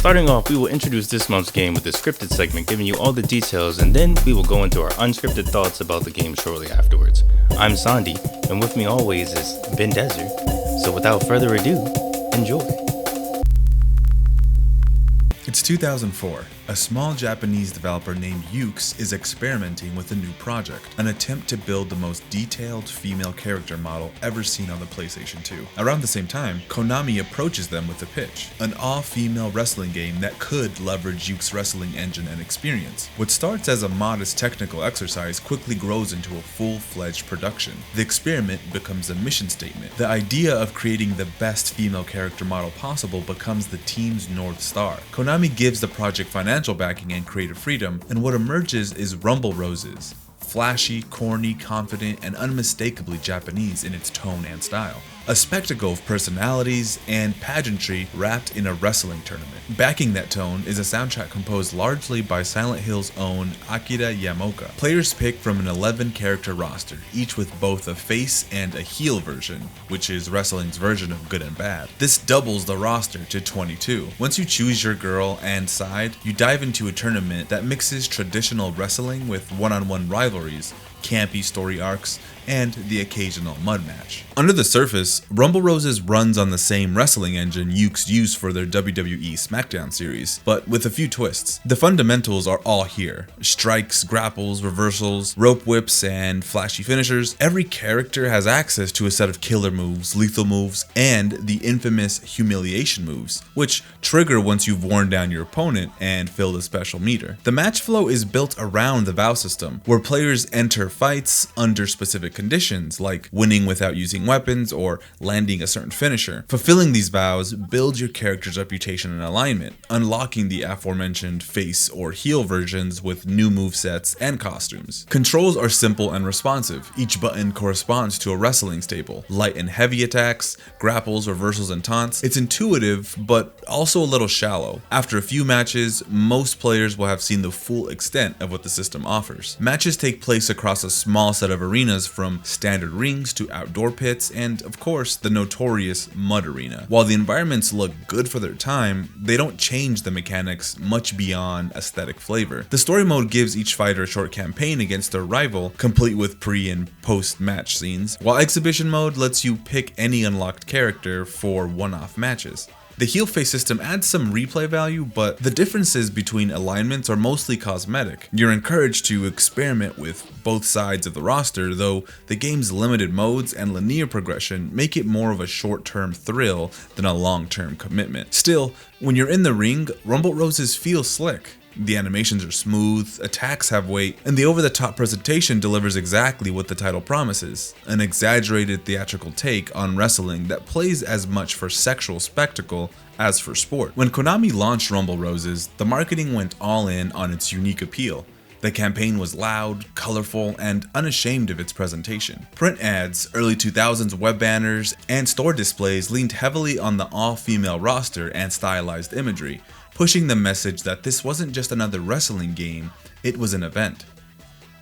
Starting off, we will introduce this month's game with the scripted segment giving you all the details, and then we will go into our unscripted thoughts about the game shortly afterwards. I'm Sondi, and with me always is Bendezzer. So without further ado, enjoy. It's 2004. A small Japanese developer named Yuke's is experimenting with a new project, an attempt to build the most detailed female character model ever seen on the PlayStation 2. Around the same time, Konami approaches them with a pitch, an all-female wrestling game that could leverage Yuke's wrestling engine and experience. What starts as a modest technical exercise quickly grows into a full-fledged production. The experiment becomes a mission statement. The idea of creating the best female character model possible becomes the team's North Star. Konami gives the project financial backing and creative freedom, and what emerges is Rumble Roses. Flashy, corny, confident, and unmistakably Japanese in its tone and style. A spectacle of personalities and pageantry wrapped in a wrestling tournament. Backing that tone is a soundtrack composed largely by Silent Hill's own Akira Yamaoka. Players pick from an 11-character roster, each with both a face and a heel version, which is wrestling's version of good and bad. This doubles the roster to 22. Once you choose your girl and side, you dive into a tournament that mixes traditional wrestling with one-on-one rivalries, campy story arcs, and the occasional mud match. Under the surface, Rumble Roses runs on the same wrestling engine Yuke's used for their WWE SmackDown series, but with a few twists. The fundamentals are all here. Strikes, grapples, reversals, rope whips, and flashy finishers. Every character has access to a set of killer moves, lethal moves, and the infamous humiliation moves, which trigger once you've worn down your opponent and filled a special meter. The match flow is built around the vow system, where players enter fights under specific conditions, like winning without using weapons or landing a certain finisher. Fulfilling these vows builds your character's reputation and alignment, unlocking the aforementioned face or heel versions with new movesets and costumes. Controls are simple and responsive. Each button corresponds to a wrestling staple. Light and heavy attacks, grapples, reversals, and taunts. It's intuitive, but also a little shallow. After a few matches, most players will have seen the full extent of what the system offers. Matches take place across a small set of arenas, from standard rings to outdoor pits, and of course the notorious mud arena. While the environments look good for their time, they don't change the mechanics much beyond aesthetic flavor. The story mode gives each fighter a short campaign against their rival, complete with pre and post match scenes, while exhibition mode lets you pick any unlocked character for one-off matches. The heel face system adds some replay value, but the differences between alignments are mostly cosmetic. You're encouraged to experiment with both sides of the roster, though the game's limited modes and linear progression make it more of a short-term thrill than a long-term commitment. Still, when you're in the ring, Rumble Roses feel slick. The animations are smooth, attacks have weight, and the over-the-top presentation delivers exactly what the title promises, an exaggerated theatrical take on wrestling that plays as much for sexual spectacle as for sport. When Konami launched Rumble Roses, the marketing went all in on its unique appeal. The campaign was loud, colorful, and unashamed of its presentation. Print ads, early 2000s web banners, and store displays leaned heavily on the all-female roster and stylized imagery, pushing the message that this wasn't just another wrestling game, it was an event.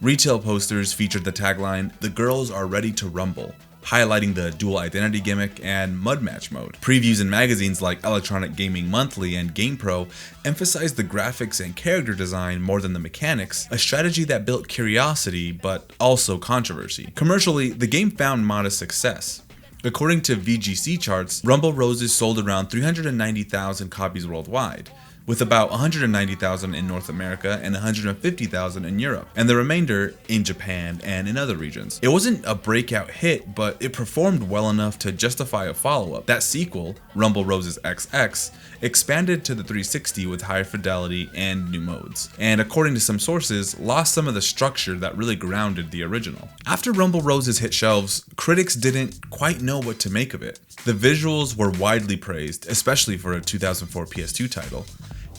Retail posters featured the tagline, "The girls are ready to rumble," highlighting the dual identity gimmick and mud match mode. Previews in magazines like Electronic Gaming Monthly and GamePro emphasized the graphics and character design more than the mechanics, a strategy that built curiosity but also controversy. Commercially, the game found modest success. According to VGC charts, Rumble Roses sold around 390,000 copies worldwide, with about 190,000 in North America and 150,000 in Europe, and the remainder in Japan and in other regions. It wasn't a breakout hit, but it performed well enough to justify a follow-up. That sequel, Rumble Roses XX, expanded to the 360 with higher fidelity and new modes, and according to some sources, lost some of the structure that really grounded the original. After Rumble Roses hit shelves, critics didn't quite know what to make of it. The visuals were widely praised, especially for a 2004 PS2 title.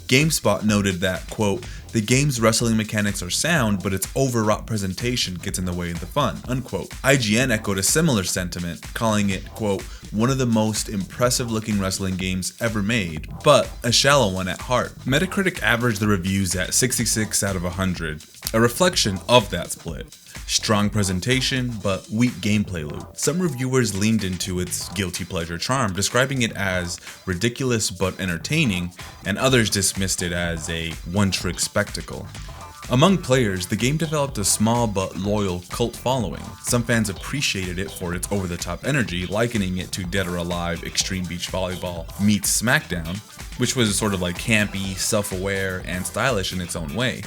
GameSpot noted that, quote, "The game's wrestling mechanics are sound, but its overwrought presentation gets in the way of the fun," unquote. IGN echoed a similar sentiment, calling it, quote, "one of the most impressive looking wrestling games ever made, but a shallow one at heart." Metacritic averaged the reviews at 66 out of 100, a reflection of that split. Strong presentation, but weak gameplay loop. Some reviewers leaned into its guilty pleasure charm, describing it as ridiculous but entertaining, and others dismissed it as a one-trick spectacle. Among players, the game developed a small but loyal cult following. Some fans appreciated it for its over-the-top energy, likening it to Dead or Alive Extreme Beach Volleyball meets SmackDown, which was sort of like campy, self-aware, and stylish in its own way.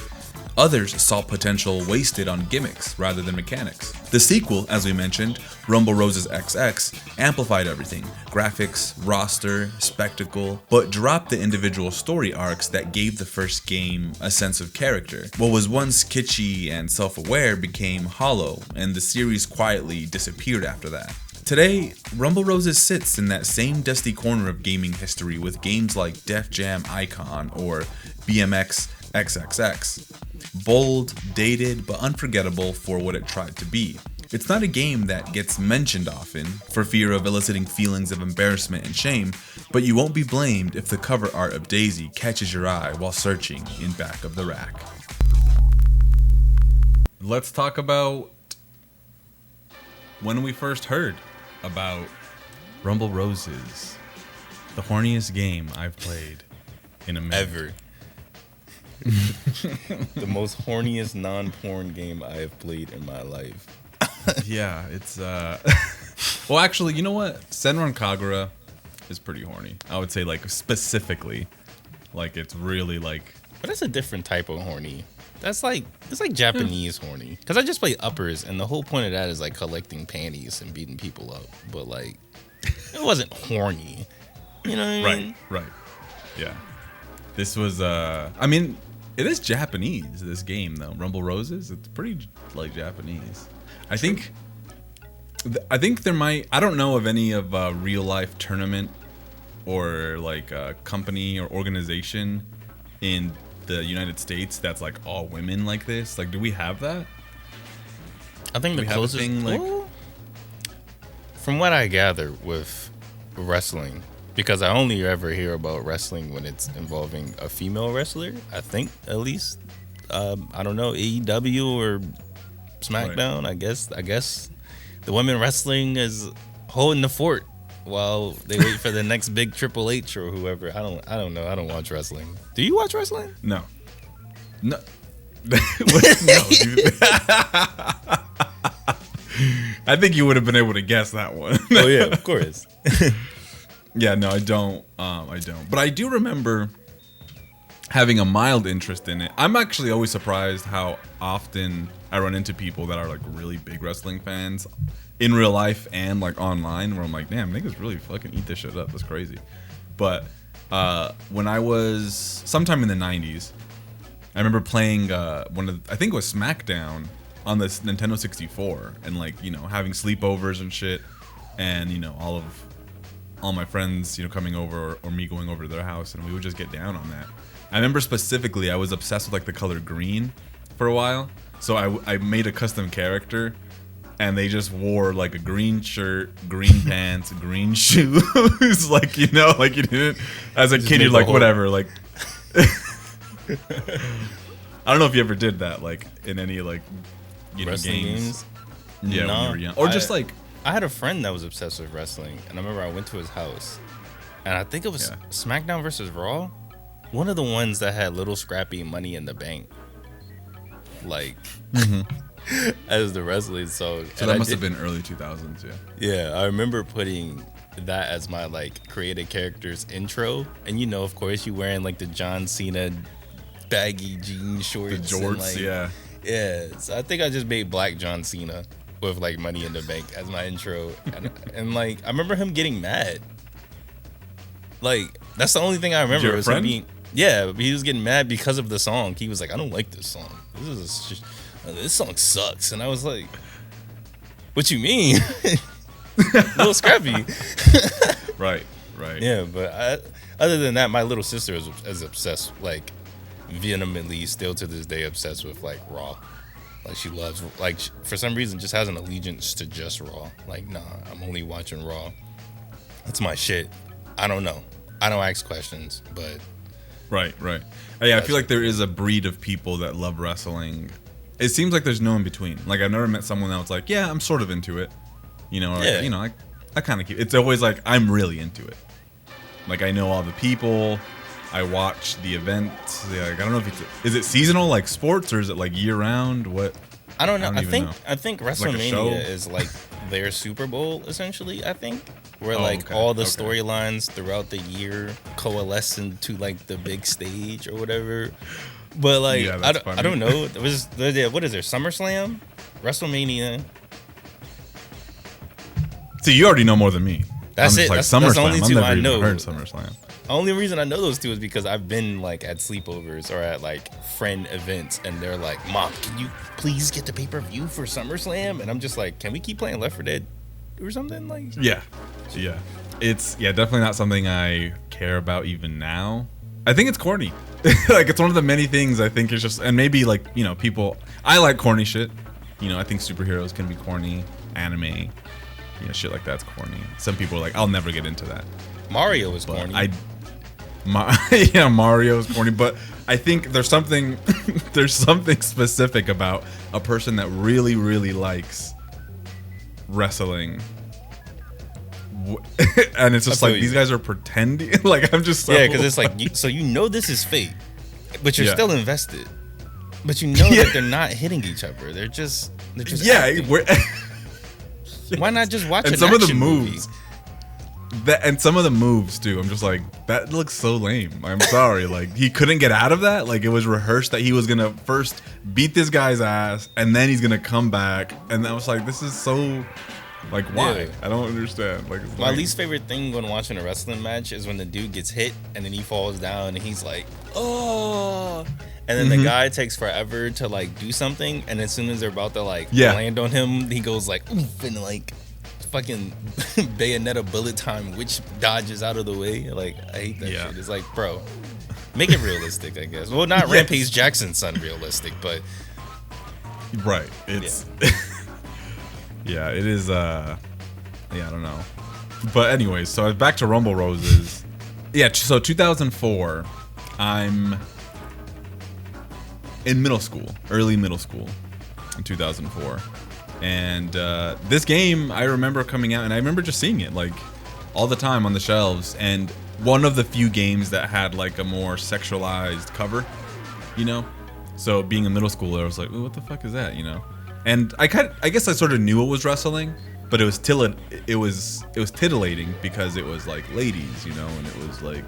Others saw potential wasted on gimmicks rather than mechanics. The sequel, as we mentioned, Rumble Roses XX, amplified everything: graphics, roster, spectacle, but dropped the individual story arcs that gave the first game a sense of character. What was once kitschy and self-aware became hollow, and the series quietly disappeared after that. Today, Rumble Roses sits in that same dusty corner of gaming history with games like Def Jam Icon or BMX XXX. Bold, dated, but unforgettable for what it tried to be. It's not a game that gets mentioned often, for fear of eliciting feelings of embarrassment and shame, but you won't be blamed if the cover art of Daisy catches your eye while searching in back of the rack. Let's talk about when we first heard about Rumble Roses, the horniest game I've played in a minute. Ever. The most horniest non-porn game I have played in my life. Yeah, it's well, actually, you know what? Senran Kagura is pretty horny. I would say, like, specifically, like, it's really like. But that's a different type of horny. That's like, it's like Japanese horny. Because I just play uppers, and the whole point of that is like collecting panties and beating people up. But like, it wasn't horny. You know what I mean? Right. Yeah. This was I mean, it is Japanese, this game though. Rumble Roses, it's pretty like Japanese. I think there might, I don't know of any of real life tournament or like a company or organization in the United States that's like all women like this. Like, do we have that? I think the closest thing, like, from what I gather with wrestling, because I only ever hear about wrestling when it's involving a female wrestler, I think, at least. I don't know, AEW or SmackDown. Right. I guess the women wrestling is holding the fort while they wait for the next big Triple H or whoever. I don't know. I don't watch wrestling. Do you watch wrestling? No. No. No, dude. I think you would have been able to guess that one. Oh yeah, of course. Yeah, no, I don't. But I do remember having a mild interest in it. I'm actually always surprised how often I run into people that are like really big wrestling fans in real life and like online, where I'm like, damn, niggas really fucking eat this shit up. That's crazy. But when I was sometime in the 90s, I remember playing I think it was SmackDown on this Nintendo 64, and like, you know, having sleepovers and shit, and you know, all my friends, you know, coming over or me going over to their house, and we would just get down on that. I remember specifically I was obsessed with like the color green for a while, so I made a custom character, and they just wore like a green shirt, green pants, green shoes. Like, you know, like you didn't, as a kid, you're like, whatever, like. I don't know if you ever did that, like in any like, you know, games. Yeah, when you were young, or just like. I had a friend that was obsessed with wrestling, and I remember I went to his house, and I think it was SmackDown versus Raw, one of the ones that had Little Scrappy Money in the Bank, like, as the wrestling song. So that must have been early 2000s, yeah. Yeah, I remember putting that as my like created characters intro, and you know, of course, you wearing like the John Cena baggy jean shorts, the jorts, and, like, yeah. So I think I just made Black John Cena with like Money in the Bank as my intro, and like I remember him getting mad. Like, that's the only thing I remember. Your friend? But he was getting mad because of the song. He was like, I don't like this song. This song sucks. And I was like, what you mean? Little Scrappy. Right. Yeah, but other than that, my little sister is obsessed, like vehemently, still to this day, obsessed with like Raw. Like, she loves, like, for some reason, just has an allegiance to just Raw. Like, nah, I'm only watching Raw. That's my shit. I don't know. I don't ask questions, but. Right. Yeah, I feel like there is a breed of people that love wrestling it seems like there's no in between. Like I've never met someone that was like, yeah, I'm sort of into it, you know, or, you know, I kind of keep. It's always like I'm really into it. Like I know all the people. I watch the events. Like, I don't know if is it seasonal like sports or is it like year round? What? I don't know. I think know. WrestleMania is like their Super Bowl essentially. I think where all the storylines throughout the year coalesce into like the big stage or whatever. But like I don't know. What is there? SummerSlam, WrestleMania. See, you already know more than me. That's it. Like, that's the only two I know. Heard SummerSlam. Only reason I know those two is because I've been like at sleepovers or at like friend events, and they're like, "Mom, can you please get the pay-per-view for SummerSlam?" And I'm just like, "Can we keep playing Left 4 Dead or something?" Like, yeah. It's definitely not something I care about even now. I think it's corny. Like it's one of the many things I think is just, and maybe like, you know, people. I like corny shit. You know, I think superheroes can be corny, anime, you know, shit like that's corny. Some people are like, I'll never get into that. Mario was corny. Yeah, Mario is corny, but I think there's something specific about a person that really, really likes wrestling, and it's just like these guys are pretending. Like I'm just because it's like so you know this is fake, but you're still invested. But you know that they're not hitting each other. They're just acting. Why not just watch an action movie? And some of the moves too, I'm just like, that looks so lame. I'm sorry. Like he couldn't get out of that. Like it was rehearsed that he was gonna first beat this guy's ass and then he's gonna come back. And I was like, this is so, like, why? Yeah. I don't understand. Like it's my least favorite thing when watching a wrestling match is when the dude gets hit and then he falls down and he's like, oh, and then the guy takes forever to like do something, and as soon as they're about to like land on him, he goes like oof, and like fucking Bayonetta bullet time, which dodges out of the way. Like I hate that shit. It's like, bro, make it realistic, I guess. Well, not Rampage Jackson's son realistic, but right. It's yeah, it is. I don't know. But anyways, so back to Rumble Roses. Yeah, so 2004, I'm in middle school, early middle school, in 2004. And this game, I remember coming out, and I remember just seeing it like all the time on the shelves. And one of the few games that had like a more sexualized cover, you know. So being a middle schooler, I was like, "Ooh, what the fuck is that?" You know. And I guess I sort of knew it was wrestling, but it was titillating because it was like ladies, you know, and it was like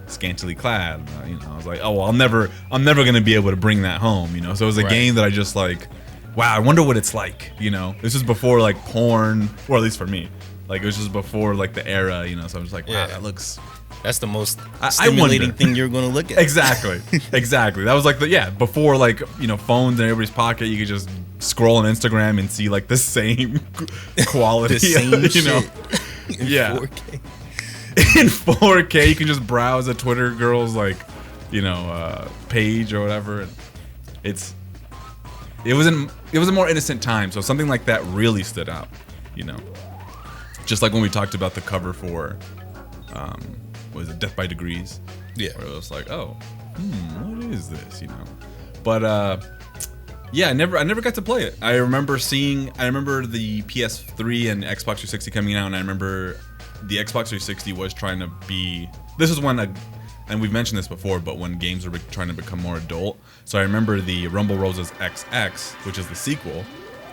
scantily clad. You know, I was like, "Oh, well, I'm never gonna be able to bring that home," you know. So it was a game that I just like. Wow, I wonder what it's like, you know? This is before, like, porn, or at least for me. Like, it was just before, like, the era, you know? So I'm just like, wow, that looks... That's the most stimulating thing you're going to look at. Exactly. Exactly. That was, like, before, like, you know, phones in everybody's pocket, you could just scroll on Instagram and see, like, the same quality. The same you know? In 4K. In 4K, you can just browse a Twitter girl's, like, you know, page or whatever. And It was a more innocent time, so something like that really stood out, you know. Just like when we talked about the cover for, what is it, Death by Degrees? Yeah. Where it was like, oh, what is this, you know? But yeah, I never got to play it. I remember the PS3 and Xbox 360 coming out, and I remember the Xbox 360 was trying to be. This is when and we've mentioned this before, but when games were trying to become more adult. So I remember the Rumble Roses XX, which is the sequel,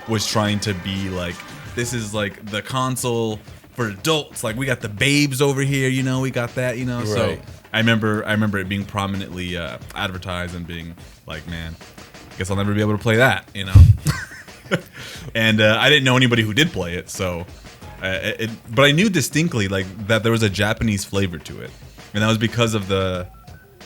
was trying to be like, this is like the console for adults. Like we got the babes over here, you know, we got that, you know. Right. So I remember it being prominently advertised and being like, man, guess I'll never be able to play that, you know. And I didn't know anybody who did play it, so but I knew distinctly like that there was a Japanese flavor to it. And that was because of the,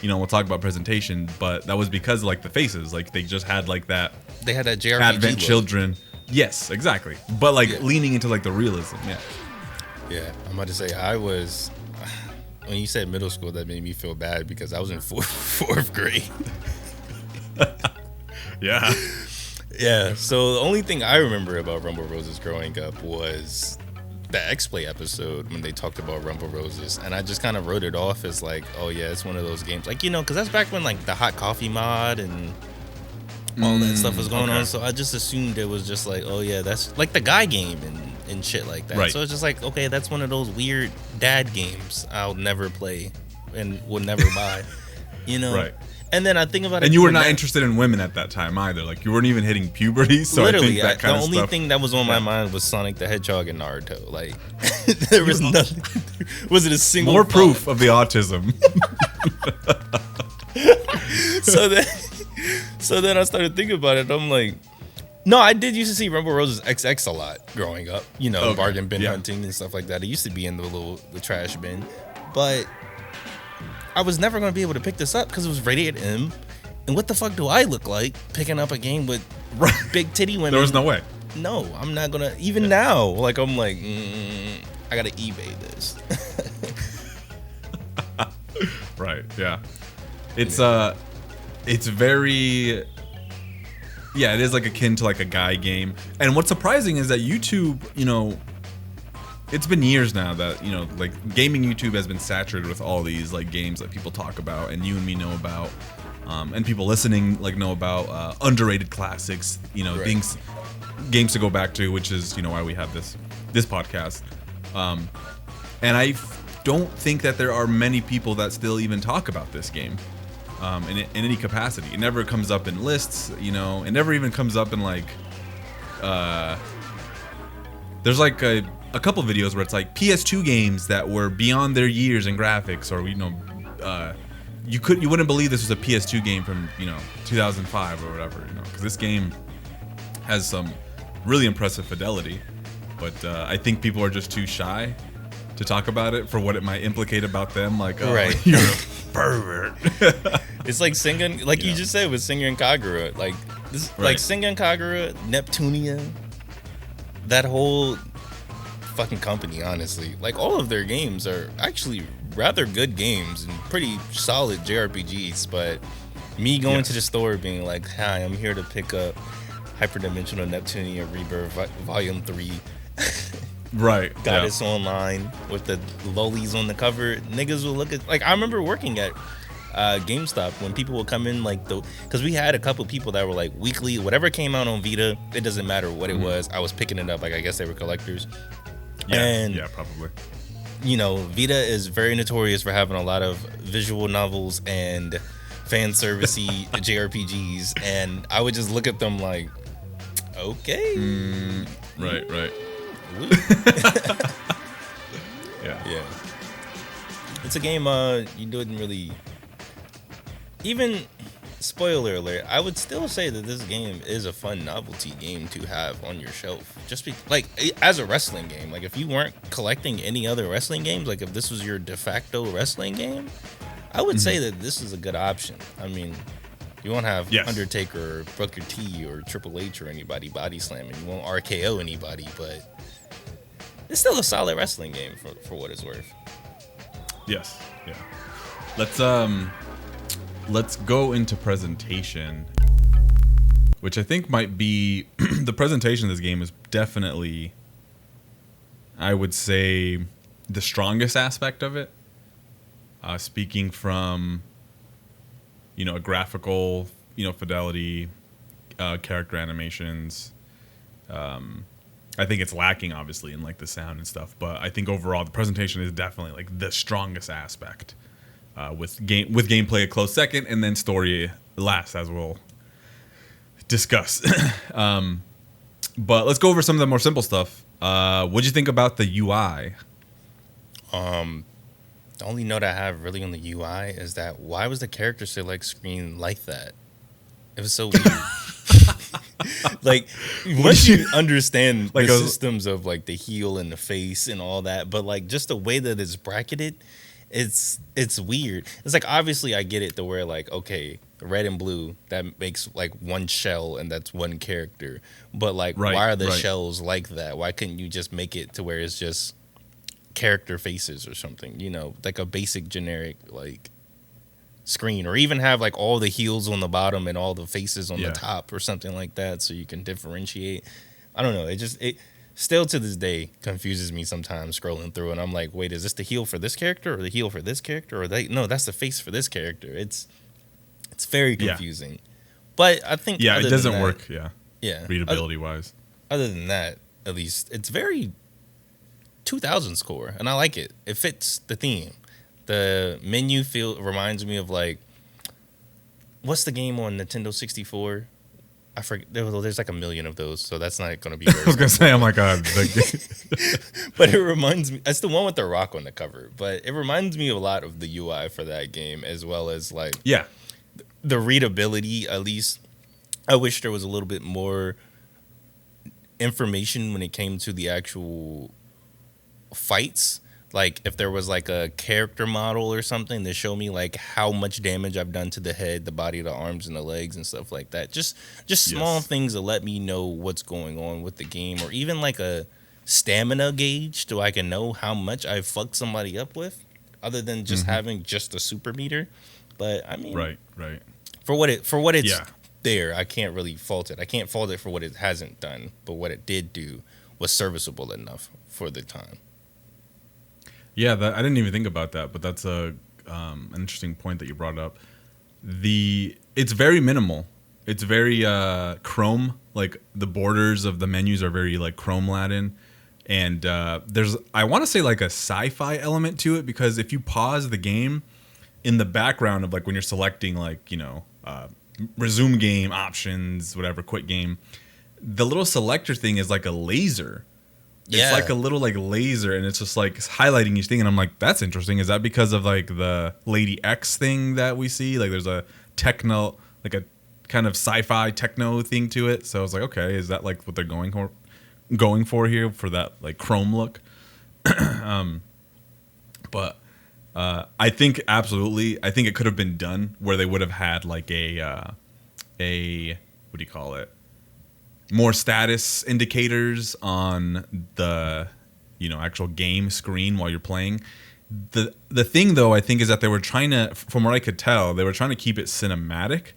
you know, we'll talk about presentation, but that was because of, like, the faces. Like, they just had, like, that... They had that JRPG Advent look. Children. Yes, exactly. But, like, leaning into, like, the realism, Yeah, I'm about to say, I was... When you said middle school, that made me feel bad because I was in fourth grade. Yeah. Yeah, so the only thing I remember about Rumble Roses growing up was... the X-Play episode when they talked about Rumble Roses, and I just kind of wrote it off as like, oh yeah, it's one of those games, like, you know, because that's back when like the hot coffee mod and all that stuff was going okay. on. So I just assumed it was just like, oh yeah, that's like the guy game and shit like that. Right. So it's just like, okay, that's one of those weird dad games I'll never play and will never buy, you know. Right. And then I think about it. And you were not interested in women at that time either. Like, you weren't even hitting puberty. So literally, I think that kind the of only stuff, thing that was on my mind was Sonic the Hedgehog and Naruto. Like, there was nothing. Was it a single? More proof of the autism. So then I started thinking about it. I'm like, no, I did used to see Rebel Rose's XX a lot growing up. You know, bargain bin hunting and stuff like that. It used to be in the trash bin, but I was never going to be able to pick this up because it was rated M. And what the fuck do I look like picking up a game with big titty women? There was no way. No, I'm not going to. Even now, like, I'm like, I got to eBay this. Right, yeah. It's very... Yeah, it is like akin to like a guy game. And what's surprising is that YouTube, you know... It's been years now that, you know, like, gaming YouTube has been saturated with all these, like, games that people talk about and you and me know about. And people listening, like, know about underrated classics, you know, things, games to go back to, which is, you know, why we have this podcast. And I don't think that there are many people that still even talk about this game in any capacity. It never comes up in lists, you know, it never even comes up in, like, there's, like, a couple videos where it's like PS2 games that were beyond their years in graphics, or, you know, you wouldn't believe this was a PS2 game from, you know, 2005 or whatever, you know, because this game has some really impressive fidelity, but I think people are just too shy to talk about it for what it might implicate about them, like, oh, you're a pervert. It's like singing, like you just said with Singer and Kagura, like this, like Singer and Kagura, Neptunia, that whole fucking company, honestly, like all of their games are actually rather good games and pretty solid JRPGs. But me going to the store being like, hi, I'm here to pick up Hyperdimensional Neptunia Rebirth Volume 3. Got this online with the lollies on the cover. Niggas will look at, like, I remember working at GameStop when people would come in, like, because we had a couple people that were like, weekly, whatever came out on Vita, it doesn't matter what it was, I was picking it up. Like, I guess they were collectors. Yeah, probably. You know, Vita is very notorious for having a lot of visual novels and fan servicey JRPGs, and I would just look at them like, okay, right. Yeah. It's a game you didn't really even. Spoiler alert, I would still say that this game is a fun novelty game to have on your shelf. Just like as a wrestling game, like if you weren't collecting any other wrestling games, like if this was your de facto wrestling game, I would say that this is a good option. I mean, you won't have Undertaker or Booker T or Triple H or anybody body slamming. You won't RKO anybody, but it's still a solid wrestling game for what it's worth. Yes, yeah. Let's go into presentation, which I think might be the presentation of this game is definitely, I would say, the strongest aspect of it. Speaking from, you know, a graphical, you know, fidelity, character animations. I think it's lacking, obviously, in like the sound and stuff, but I think overall the presentation is definitely like the strongest aspect. With gameplay a close second, and then story last, as we'll discuss. But let's go over some of the more simple stuff. What'd you think about the UI? The only note I have really on the UI is that why was the character select screen like that? It was so weird. Like, once you understand like the systems of like the heel and the face and all that, but like just the way that it's bracketed, it's weird. It's like, obviously I get it to where like, okay, red and blue, that makes like one shell and that's one character. But like, why are the shells like that? Why couldn't you just make it to where it's just character faces or something? You know, like a basic generic like screen, or even have like all the heels on the bottom and all the faces on the top or something like that, so you can differentiate. I don't know. It still to this day confuses me sometimes scrolling through, and I'm like, wait, is this the heel for this character or the heel for this character, or no, that's the face for this character? It's very confusing. But I think Yeah, it doesn't that, work. Yeah, yeah, readability wise. Other than that, at least it's very 2000 score, and I like it. It fits the theme. The menu reminds me of like, what's the game on Nintendo 64? I forget. There's like a million of those, so that's not going to be. I was gonna say, oh my god, but it reminds me. It's the one with the rock on the cover, but it reminds me a lot of the UI for that game, as well as like the readability. At least, I wish there was a little bit more information when it came to the actual fights. Like if there was like a character model or something to show me like how much damage I've done to the head, the body, the arms, and the legs and stuff like that. Just small things to let me know what's going on with the game, or even like a stamina gauge so I can know how much I fucked somebody up with, other than just having just a super meter. But I mean, right. For what it's there, I can't really fault it. I can't fault it for what it hasn't done, but what it did do was serviceable enough for the time. Yeah, I didn't even think about that, but that's an interesting point that you brought up. It's very minimal. It's very Chrome. Like the borders of the menus are very like Chrome Latin, and there's I want to say like a sci-fi element to it, because if you pause the game, in the background of like when you're selecting like resume game options, whatever, quit game, the little selector thing is like a laser. It's like a little like laser, and it's just like highlighting each thing. And I'm like, that's interesting. Is that because of like the Lady X thing that we see? Like there's a techno, like a kind of sci-fi techno thing to it. So I was like, okay, is that like what they're going for here for that like Chrome look? But I think absolutely, I think it could have been done where they would have had like a what do you call it? More status indicators on the actual game screen while you're playing. The thing though, I think, is that they were trying to, from what I could tell, they were trying to keep it cinematic,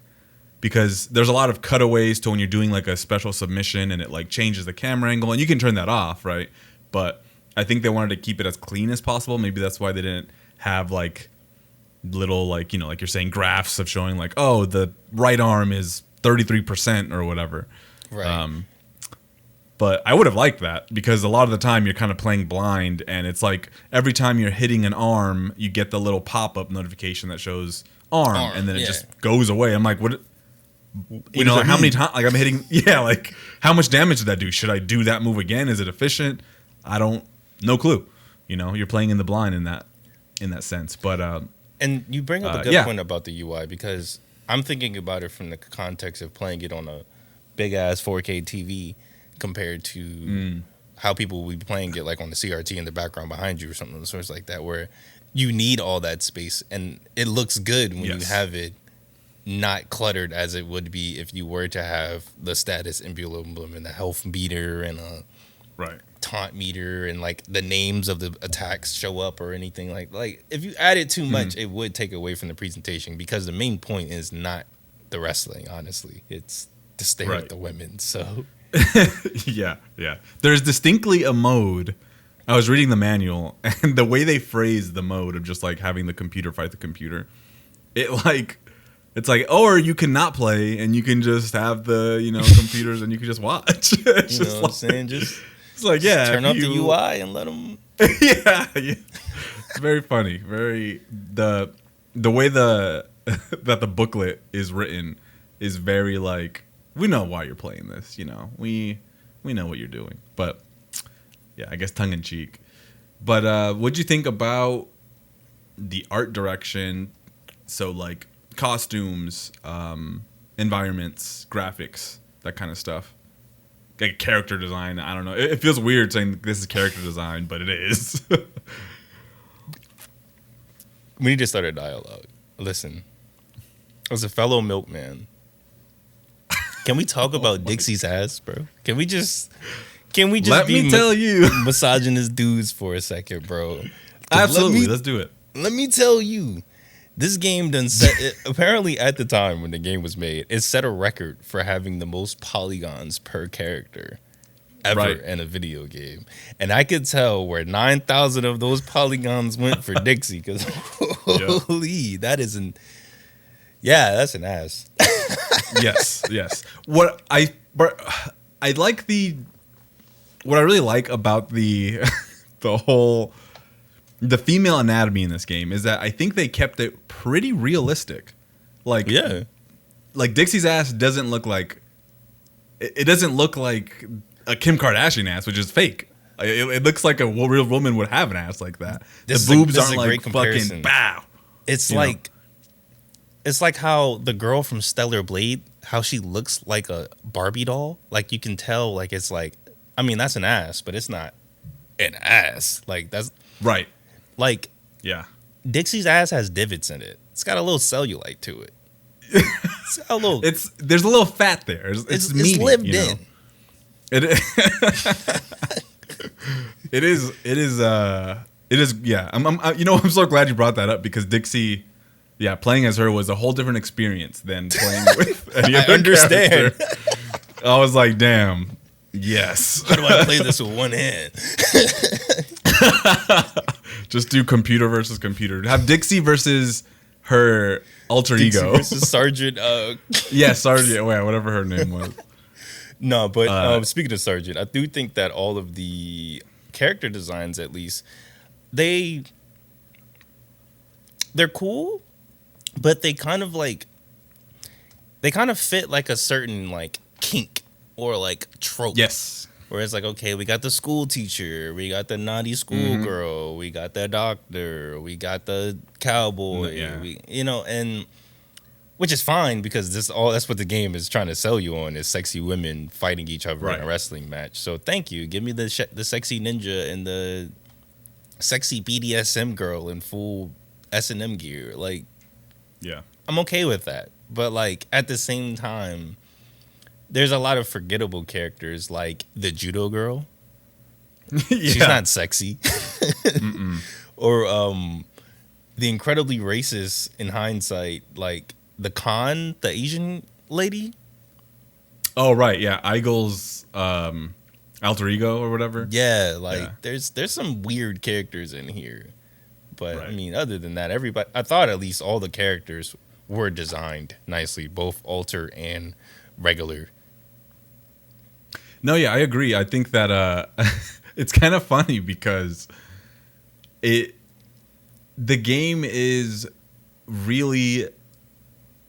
because there's a lot of cutaways to when you're doing like a special submission and it like changes the camera angle, and you can turn that off, right? But I think they wanted to keep it as clean as possible. Maybe that's why they didn't have like little like like you're saying, graphs of showing like, oh, the right arm is 33% or whatever. Right. But I would have liked that, because a lot of the time you're kind of playing blind, and it's like every time you're hitting an arm, you get the little pop-up notification that shows arm and then it just goes away. I'm like, what like how many times, like I'm hitting, like how much damage did that do? Should I do that move again? Is it efficient? No clue. You're playing in the blind in that sense. But and you bring up a good point about the UI, because I'm thinking about it from the context of playing it on a big ass 4K TV compared to how people will be playing it like on the CRT in the background behind you or something of the sorts like that, where you need all that space, and it looks good when you have it not cluttered as it would be if you were to have the status emblem and the health meter and a taunt meter and like the names of the attacks show up or anything like if you added too much, it would take away from the presentation, because the main point is not the wrestling. Honestly, it's to stay with the women. So yeah, there's distinctly a mode. I was reading the manual, and the way they phrase the mode of just like having the computer fight the computer, it's like, or you can not play and you can just have the computers and you can just watch. It's you know what I'm saying? It's like, just turn up the UI and let them. yeah. It's very funny. Very the way that the booklet is written is very like, we know why you're playing this. We know what you're doing. But yeah, I guess tongue in cheek. But what'd you think about the art direction? So like costumes, environments, graphics, that kind of stuff. Like character design. I don't know. It feels weird saying this is character design, but it is. We need to start a dialogue. Listen, as a fellow milkman, can we talk about Dixie's ass, bro? Can we just let me tell you, misogynist dudes for a second, bro? Absolutely, let's do it. Let me tell you, this game done set. Apparently, at the time when the game was made, it set a record for having the most polygons per character ever in a video game, and I could tell where 9,000 of those polygons went for Dixie, because holy, that isn't. Yeah, that's an ass. Yes. What I really like about the the female anatomy in this game is that I think they kept it pretty realistic. Like, Yeah. like Dixie's ass doesn't look like it doesn't look like a Kim Kardashian ass, which is fake. It looks like a real woman would have an ass like that. The boobs aren't like fucking bow. It's like how the girl from Stellar Blade, how she looks like a Barbie doll. Like you can tell, like it's like, I mean, that's an ass, but it's not an ass. Like that's Right. like Yeah. Dixie's ass has divots in it. It's got a little cellulite to it. It's got a little. There's a little fat there. It's meaty, lived you know? in. It is. Yeah. I'm so glad you brought that up because Dixie, yeah, playing as her was a whole different experience than playing with any other understand. character. I was like, damn. Yes. How do I play this with one hand? Just do computer versus computer. Have Dixie versus her alter ego versus Sergeant. Yeah, Sergeant. Whatever her name was. No, but speaking of Sergeant, I do think that all of the character designs, at least, they're cool, but they kind of fit like a certain like kink or like trope. Yes. Where it's like, okay, we got the school teacher, we got the naughty schoolgirl, we got the doctor, we got the cowboy, and which is fine because that's what the game is trying to sell you on is sexy women fighting each other in a wrestling match. So thank you, give me the sexy ninja and the sexy BDSM girl in full S&M gear. Like, yeah, I'm okay with that, but like at the same time, there's a lot of forgettable characters like the judo girl. She's not sexy. Or the incredibly racist in hindsight, like the Khan, the Asian lady. Oh right, yeah, Eigel's alter ego or whatever. Yeah, there's some weird characters in here, but I mean, other than that, everybody. I thought at least all the characters were designed nicely, both alter and regular. No, yeah, I agree. I think that it's kind of funny because the game is really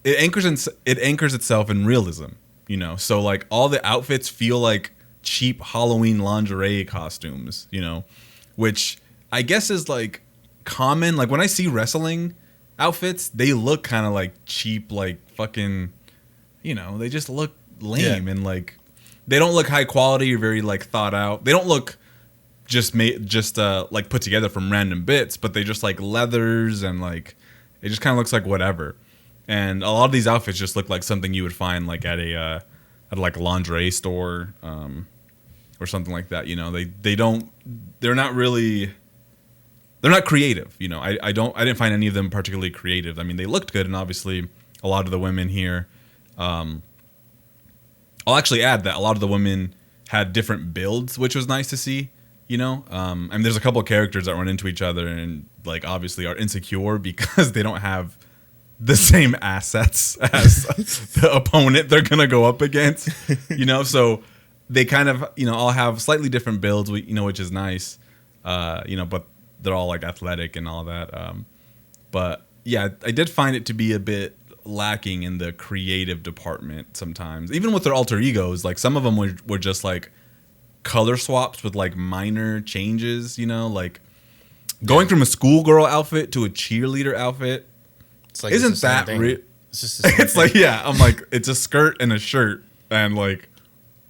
it anchors itself in realism, you know. So like all the outfits feel like cheap Halloween lingerie costumes, you know, which I guess is like common. Like when I see wrestling outfits, they look kind of like cheap, like fucking, you know, they just look lame and like. They don't look high quality or very like thought out. They don't look just like put together from random bits, but they just like leathers and like it just kind of looks like whatever. And a lot of these outfits just look like something you would find like at like a lingerie store or something like that. You know, they're not creative. You know, I didn't find any of them particularly creative. I mean, they looked good, and obviously a lot of the women here. I'll actually add that a lot of the women had different builds, which was nice to see, you know? I mean, there's a couple of characters that run into each other and, like, obviously are insecure because they don't have the same assets as the opponent they're going to go up against, you know? So they kind of, you know, all have slightly different builds, you know, which is nice, you know, but they're all, like, athletic and all that. But, yeah, I did find it to be a bit lacking in the creative department sometimes, even with their alter egos. Like some of them were just like color swaps with like minor changes, you know, like going from a schoolgirl outfit to a cheerleader outfit. It's like, isn't that it's just the same it's thing. like, yeah, I'm like, it's a skirt and a shirt, and like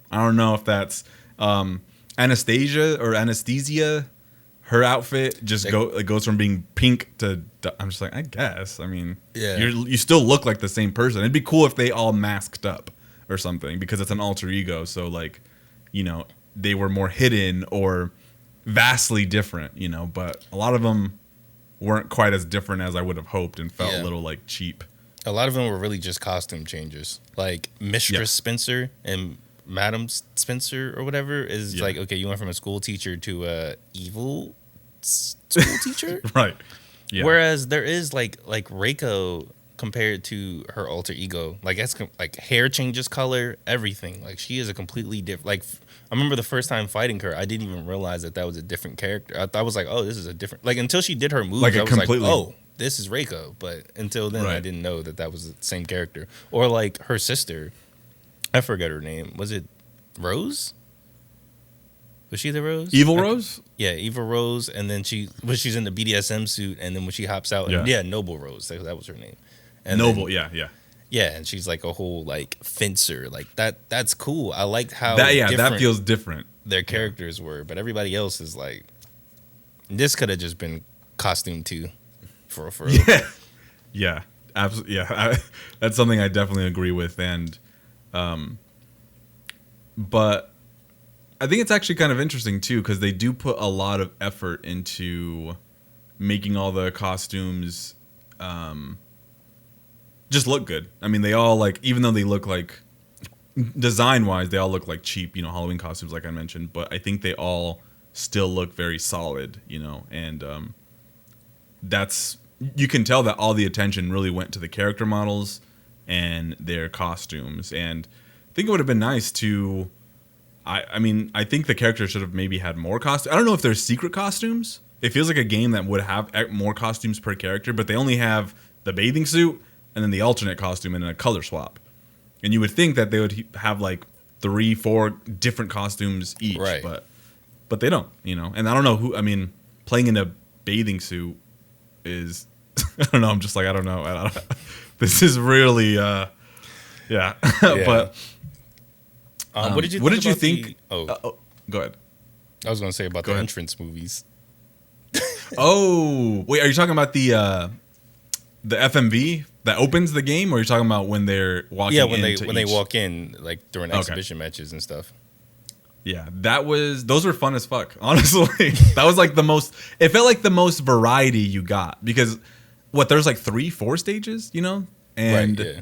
I don't know if that's Anesthesia, her outfit just goes from being pink to, I'm just like, I guess. I mean, you still look like the same person. It'd be cool if they all masked up or something because it's an alter ego. So like, you know, they were more hidden or vastly different, you know, but a lot of them weren't quite as different as I would have hoped and felt a little like cheap. A lot of them were really just costume changes. Like Mistress Spencer and Madam Spencer or whatever is like, okay, you went from a school teacher to a evil school teacher, right? Yeah. Whereas there is like Reiko, compared to her alter ego. Like that's like hair changes color, everything. Like she is a completely different. Like I remember the first time fighting her, I didn't even realize that was a different character. I was like, oh, this is a different. Like until she did her moves, Like I a was completely. like, oh, this is Reiko. But until then, I Right. didn't know that was the same character. Or like her sister, I forget her name. Was it Rose? Was she the Rose? Evil Rose? Yeah, Eva Rose, and then she's in the BDSM suit, and then when she hops out, Yeah. Noble Rose, that was her name. And Noble, then, yeah. yeah, and she's like a whole like fencer, like that. That's cool. I liked how That different feels different. their characters were, but everybody else is like, this could have just been costume too, for real. Yeah, absolutely. Yeah, that's something I definitely agree with, and but I think it's actually kind of interesting too because they do put a lot of effort into making all the costumes just look good. I mean, they all like, even though they look like design wise, they all look like cheap, Halloween costumes, like I mentioned. But I think they all still look very solid, and that's, you can tell that all the attention really went to the character models and their costumes. And I think it would have been nice to. I mean, I think the characters should have maybe had more costumes. I don't know if there's secret costumes. It feels like a game that would have more costumes per character, but they only have the bathing suit and then the alternate costume and then a color swap. And you would think that they would have like 3-4 different costumes each, Right. but they don't, And I don't know who. I mean, playing in a bathing suit is, I don't know. I'm just like, I don't know. This is really, yeah. But. What did you think? Go ahead. I was going to say about the entrance movies. Oh, wait, are you talking about the FMV that opens the game, or are you talking about when they're walking? Yeah, when they walk in, like during exhibition matches and stuff. Yeah, those were fun as fuck. Honestly, that was like the most. It felt like the most variety you got because there's like 3-4 stages, and right, yeah.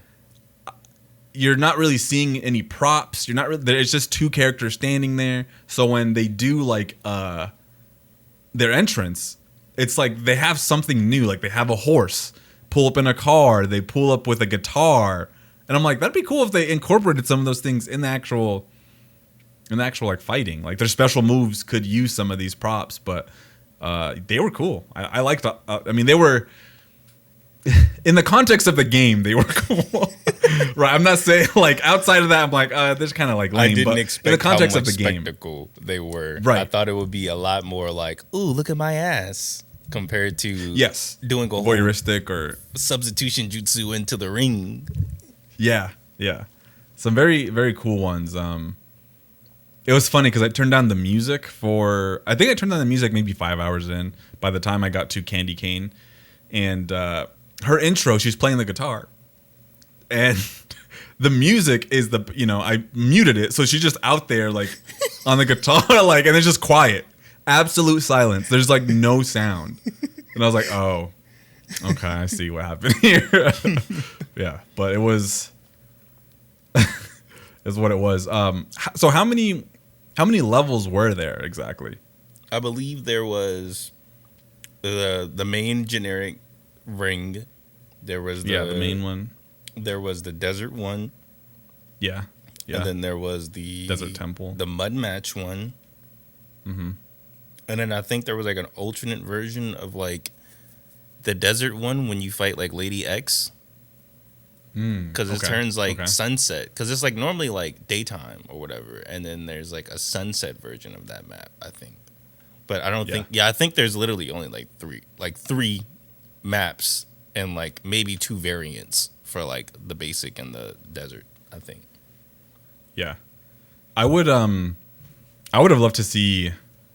You're not really seeing any props. You're not really. It's just two characters standing there. So when they do like their entrance, it's like they have something new. Like they have a horse pull up in a car. They pull up with a guitar, and I'm like, that'd be cool if they incorporated some of those things in the actual like fighting. Like their special moves could use some of these props, but they were cool. I liked. I mean, they were. In the context of the game, they were cool. Right, I'm not saying like outside of that. I'm like, this kind of like lame. I didn't but expect in the context how of much the game, spectacle they were. Right. I thought it would be a lot more like, ooh, look at my ass, compared to doing a whole voyeuristic or substitution jutsu into the ring. Yeah, some very very cool ones. It was funny because I turned down the music I think I turned down the music maybe 5 hours in. By the time I got to Candy Cane, and her intro, she's playing the guitar. And the music is I muted it, so she's just out there like on the guitar, like, and it's just quiet, absolute silence. There's like no sound, and I was like, oh, okay, I see what happened here. Yeah, but it was, is what it was. So how many levels were there exactly? I believe there was the main generic ring. There was the main one. There was the desert one. Yeah. And then there was the Desert Temple, the mud match one. Mm-hmm. And then I think there was like an alternate version of like the desert one when you fight like Lady X. Because it turns like sunset. Because it's like normally like daytime or whatever. And then there's like a sunset version of that map, I think. But I don't think. Yeah, I think there's literally only like three maps and like maybe 2 variants for like the basic and the desert, I think. Yeah. I would have loved to see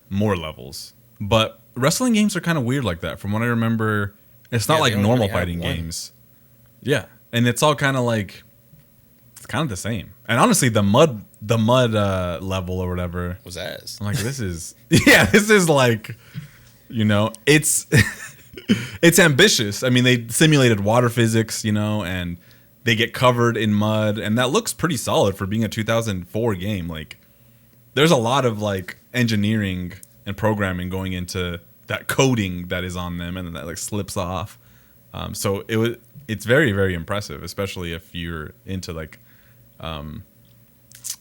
more levels. But wrestling games are kind of weird like that. From what I remember, it's not like normal really fighting games. Yeah. And it's all kind of like, it's kind of the same. And honestly, the mud level or whatever was ass. I'm like, this is like, it's it's ambitious. I mean, they simulated water physics, and they get covered in mud, and that looks pretty solid for being a 2004 game. Like, there's a lot of like engineering and programming going into that coating that is on them, and then that like slips off. So it's very, very impressive, especially if you're into like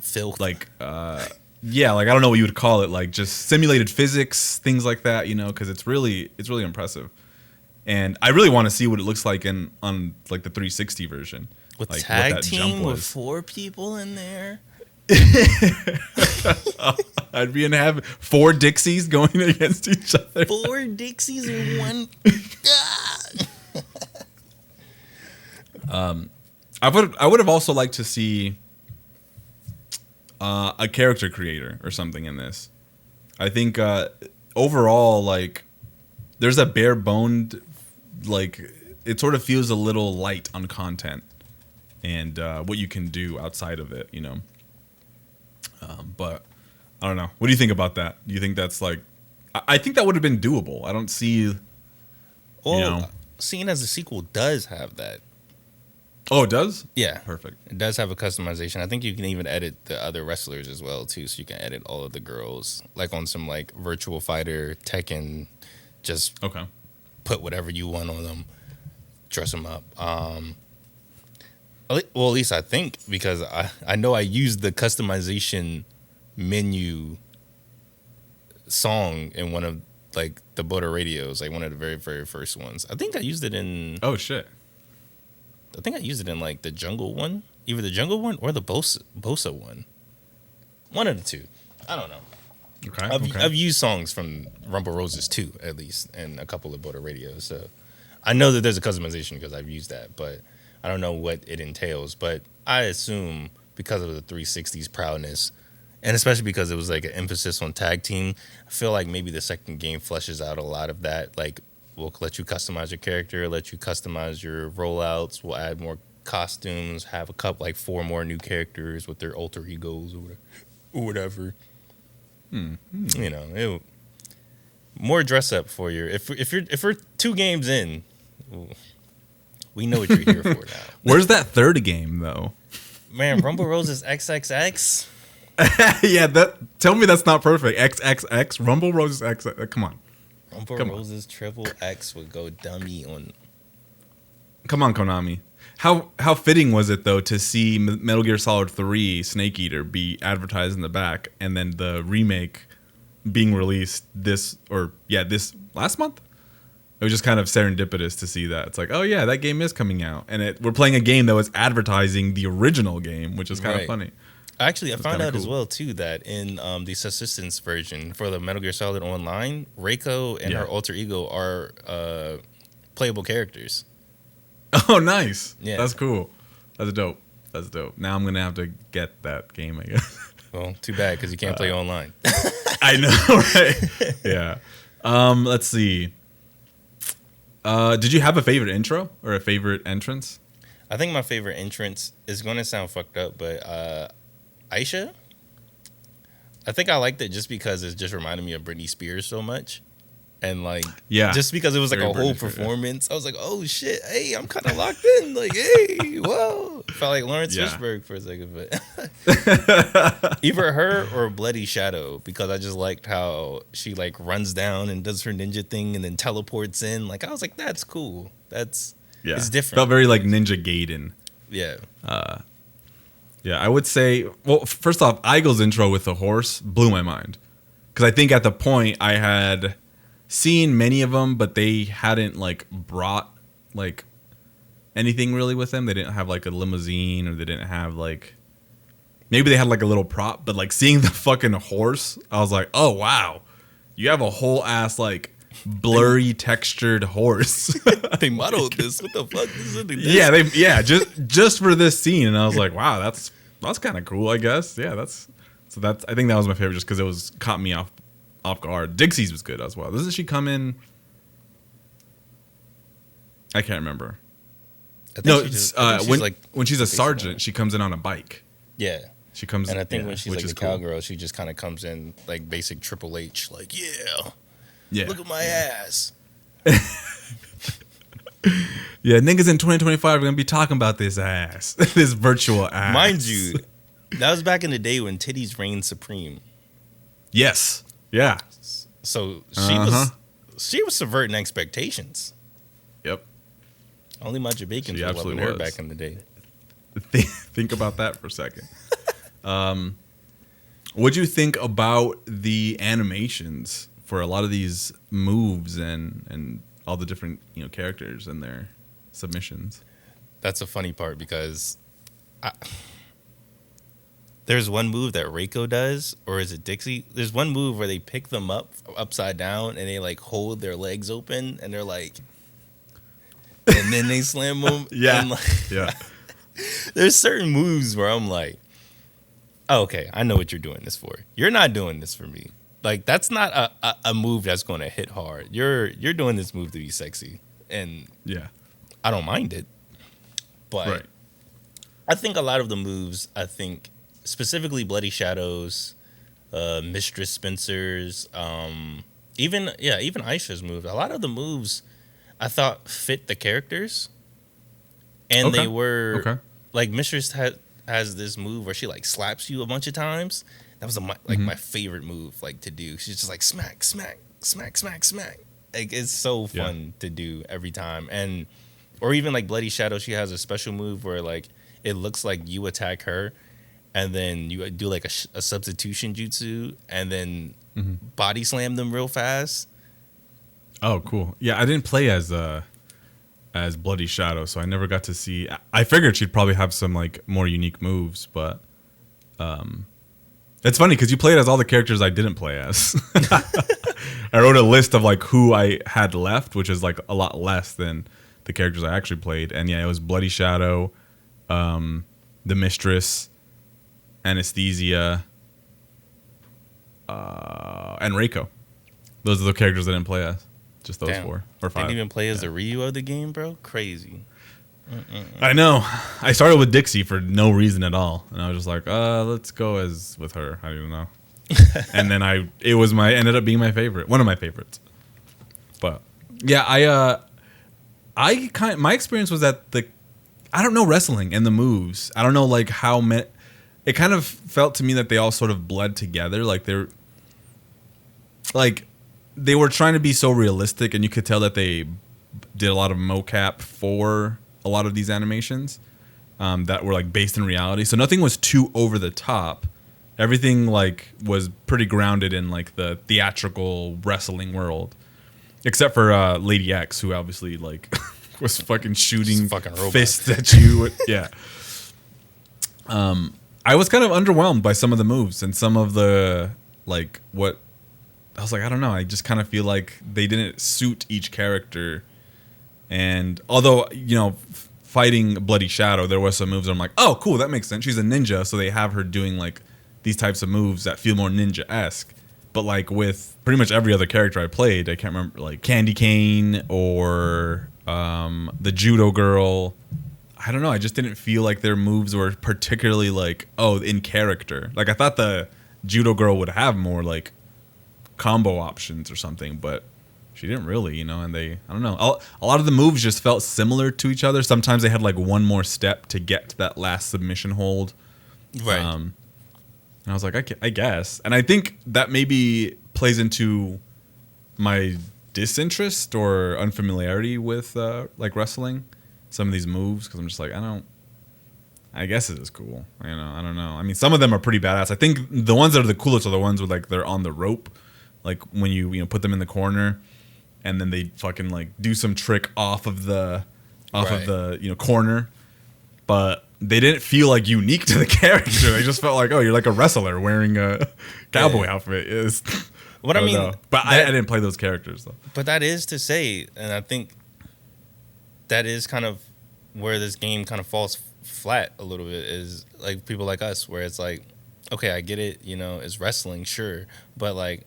Filth. like yeah, like I don't know what you would call it, like just simulated physics, things like that, you know, because it's really impressive. And I really want to see what it looks like on like the 360 version. With like tag what that team jump with was. 4 people in there. I'd be in have 4 Dixies going against each other. 4 Dixies and one. I would have also liked to see a character creator or something in this. I think overall, like, there's a bare boned, like, it sort of feels a little light on content and what you can do outside of it, you know. But I don't know. What do you think about that? Do you think that's like? I think that would have been doable. I don't see. Well, you know. seeing as the sequel does have that. Oh, it does? Yeah. Perfect. It does have a customization. I think you can even edit the other wrestlers as well, too. So you can edit all of the girls. Like on some like Virtual Fighter, Tekken, just Okay. put whatever you want on them, dress them up. Well, at least I think, because I know I used the customization menu song in one of like the Butter radios, like one of the very, very first ones. I think I used it in... Oh, shit. I think I used it in like the Jungle one, either the Jungle one or the Bosa one. One of the two. I don't know. Okay. I've used songs from Rumble Roses too, at least, and a couple of Butter radios. So I know that there's a customization because I've used that, but I don't know what it entails. But I assume because of the 360's prowess, and especially because it was like an emphasis on tag team, I feel like maybe the second game fleshes out a lot of that. Like, we'll let you customize your character, let you customize your rollouts. We'll add more costumes, have a couple, like 4 more new characters with their alter egos or whatever. You know, more dress up for you. If we're 2 games in, we know what you're here for now. Where's that third game though? Man, Rumble Roses XXX. Yeah, tell me that's not perfect. XXX Rumble Roses X. Come on. Rumble Roses Triple X would go dummy on. Come on, Konami. How fitting was it though to see Metal Gear Solid 3 Snake Eater be advertised in the back, and then the remake being released this last month? It was just kind of serendipitous to see that. It's like, oh yeah, that game is coming out, and we're playing a game that was advertising the original game, which is kind of funny. Actually, I found out as well too that in the subsistence version for the Metal Gear Solid Online, Reiko and her alter ego are playable characters. Oh, nice. Yeah. That's cool. That's dope. Now I'm going to have to get that game, I guess. Well, too bad, because you can't play online. I know, right? Yeah. Let's see. Did you have a favorite intro or a favorite entrance? I think my favorite entrance is going to sound fucked up, but Aisha. I think I liked it just because it just reminded me of Britney Spears so much. And like, just because it was like a whole performance, I was like, oh shit, hey, I'm kind of locked in. Like, hey, whoa. Felt like Lawrence Fishburne for a second, but either her or Bloody Shadow, because I just liked how she like runs down and does her ninja thing and then teleports in. Like, I was like, that's cool. It's different. Felt very like Ninja Gaiden. Yeah. Yeah, I would say, well, first off, Eigel's intro with the horse blew my mind. Because I think at the point I had seen many of them, but they hadn't like brought like anything really with them. They didn't have like a limousine, or they didn't have like, maybe they had like a little prop, but like seeing the fucking horse, I was like, oh wow, you have a whole ass like blurry textured horse. They modeled this. What the fuck? This is just for this scene, and I was like, wow, that's kind of cool, I guess. Yeah, that's I think that was my favorite, just because it was caught me off guard. Dixie's was good as well. Doesn't she come in? I can't remember. No, when she's a sergeant, she comes in on a bike. Yeah, she comes, and I think when she's like a cowgirl, she just kind of comes in like basic Triple H, like look at my ass. Yeah, niggas in 2025 are gonna be talking about this ass, this virtual ass. Mind you, that was back in the day when titties reigned supreme. Yes. Yeah. So she was subverting expectations. Yep. Only my Jamaicans were loving her back in the day. Think about that for a second. What'd you think about the animations for a lot of these moves and all the different characters and their submissions? That's a funny part because there's one move that Reiko does, or is it Dixie? There's one move where they pick them up upside down and they like hold their legs open and they're like, and then they slam them. Yeah, and like, yeah. There's certain moves where I'm like, oh, okay, I know what you're doing this for. You're not doing this for me. Like that's not a move that's going to hit hard. You're doing this move to be sexy, and yeah, I don't mind it. But right. I think a lot of the moves, specifically Bloody Shadows, Mistress Spencer's, even Aisha's moves. A lot of the moves I thought fit the characters, and they were like Mistress has this move where she like slaps you a bunch of times. That was my favorite move like to do. She's just like smack, smack, smack, smack, smack. Like it's so fun to do every time. And or even like Bloody Shadow, she has a special move where like it looks like you attack her, and then you do like a substitution jutsu, and then body slam them real fast. Oh, cool. Yeah, I didn't play as Bloody Shadow, so I never got to see. I figured she'd probably have some like more unique moves, but it's funny because you played as all the characters I didn't play as. I wrote a list of like who I had left, which is like a lot less than the characters I actually played. And yeah, it was Bloody Shadow, the Mistress, Anesthesia, and Reiko. Those are the characters I didn't play as. Just those 4 or 5. Didn't even play as the Ryu of the game, bro. Crazy. I know. I started with Dixie for no reason at all, and I was just like, let's go as with her. I don't even know. And then ended up being my favorite, one of my favorites. But yeah, my experience was that I don't know wrestling and the moves. I don't know like how it kind of felt to me that they all sort of bled together. Like they were trying to be so realistic, and you could tell that they did a lot of mocap for a lot of these animations that were like based in reality. So nothing was too over the top. Everything like was pretty grounded in like the theatrical wrestling world, except for Lady X, who obviously like was fucking shooting fists at you. Yeah. I was kind of underwhelmed by some of the moves and some of the like what I was like, I don't know. I just kind of feel like they didn't suit each character. And although, fighting Bloody Shadow, there was some moves where I'm like, oh, cool, that makes sense. She's a ninja, so they have her doing like these types of moves that feel more ninja-esque. But like with pretty much every other character I played, I can't remember, like Candy Cane or the Judo Girl. I don't know. I just didn't feel like their moves were particularly like, in character. Like I thought the Judo Girl would have more like combo options or something, but she didn't really, and I don't know. A lot of the moves just felt similar to each other. Sometimes they had like one more step to get to that last submission hold. Right. And I was like, I guess. And I think that maybe plays into my disinterest or unfamiliarity with like wrestling, some of these moves, because I'm just like, I guess it is cool. I don't know. I mean, some of them are pretty badass. I think the ones that are the coolest are the ones where like they're on the rope, like when you put them in the corner, and then they fucking like do some trick off of the corner, but they didn't feel like unique to the character. They just felt like, you're like a wrestler wearing a cowboy outfit. I mean, know. But I didn't play those characters though. But that is to say, and I think that is kind of where this game kind of falls flat a little bit, is like people like us, where it's like, okay, I get it, it's wrestling, sure, but like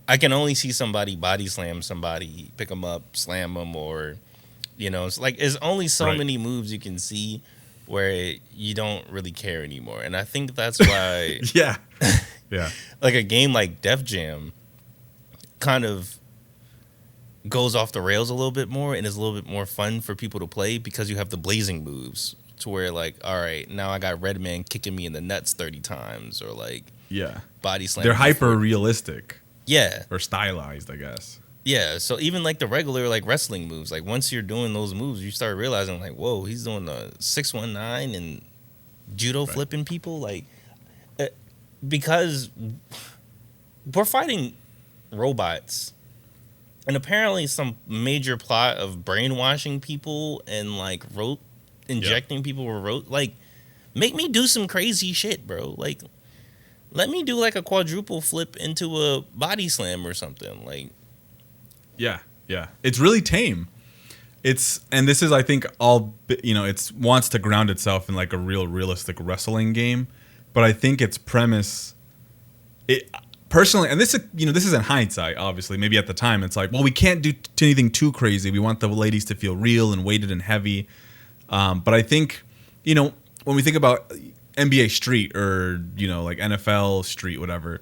I can only see somebody body slam somebody, pick them up, slam them, or it's like there's only so many moves you can see where you don't really care anymore. And I think that's why yeah like a game like Def Jam kind of goes off the rails a little bit more and is a little bit more fun for people to play, because you have the blazing moves to where like, all right, now I got Redman kicking me in the nuts 30 times, or like body slam. They're hyper realistic. Yeah. Or stylized, I guess. Yeah, so even like the regular like wrestling moves, like once you're doing those moves, you start realizing like, whoa, he's doing the 619 and judo Right. flipping people, like uh, because we're fighting robots, and apparently some major plot of brainwashing people and like injecting people with like make me do some crazy shit, bro. Like let me do like a quadruple flip into a body slam or something, like. Yeah, yeah. It's really tame. And this is, I think, all, it's wants to ground itself in like a real realistic wrestling game, but I think its premise, it personally, and this is in hindsight, obviously. Maybe at the time it's like, well, we can't do anything too crazy. We want the ladies to feel real and weighted and heavy. But I think, when we think about NBA Street or like NFL Street, whatever,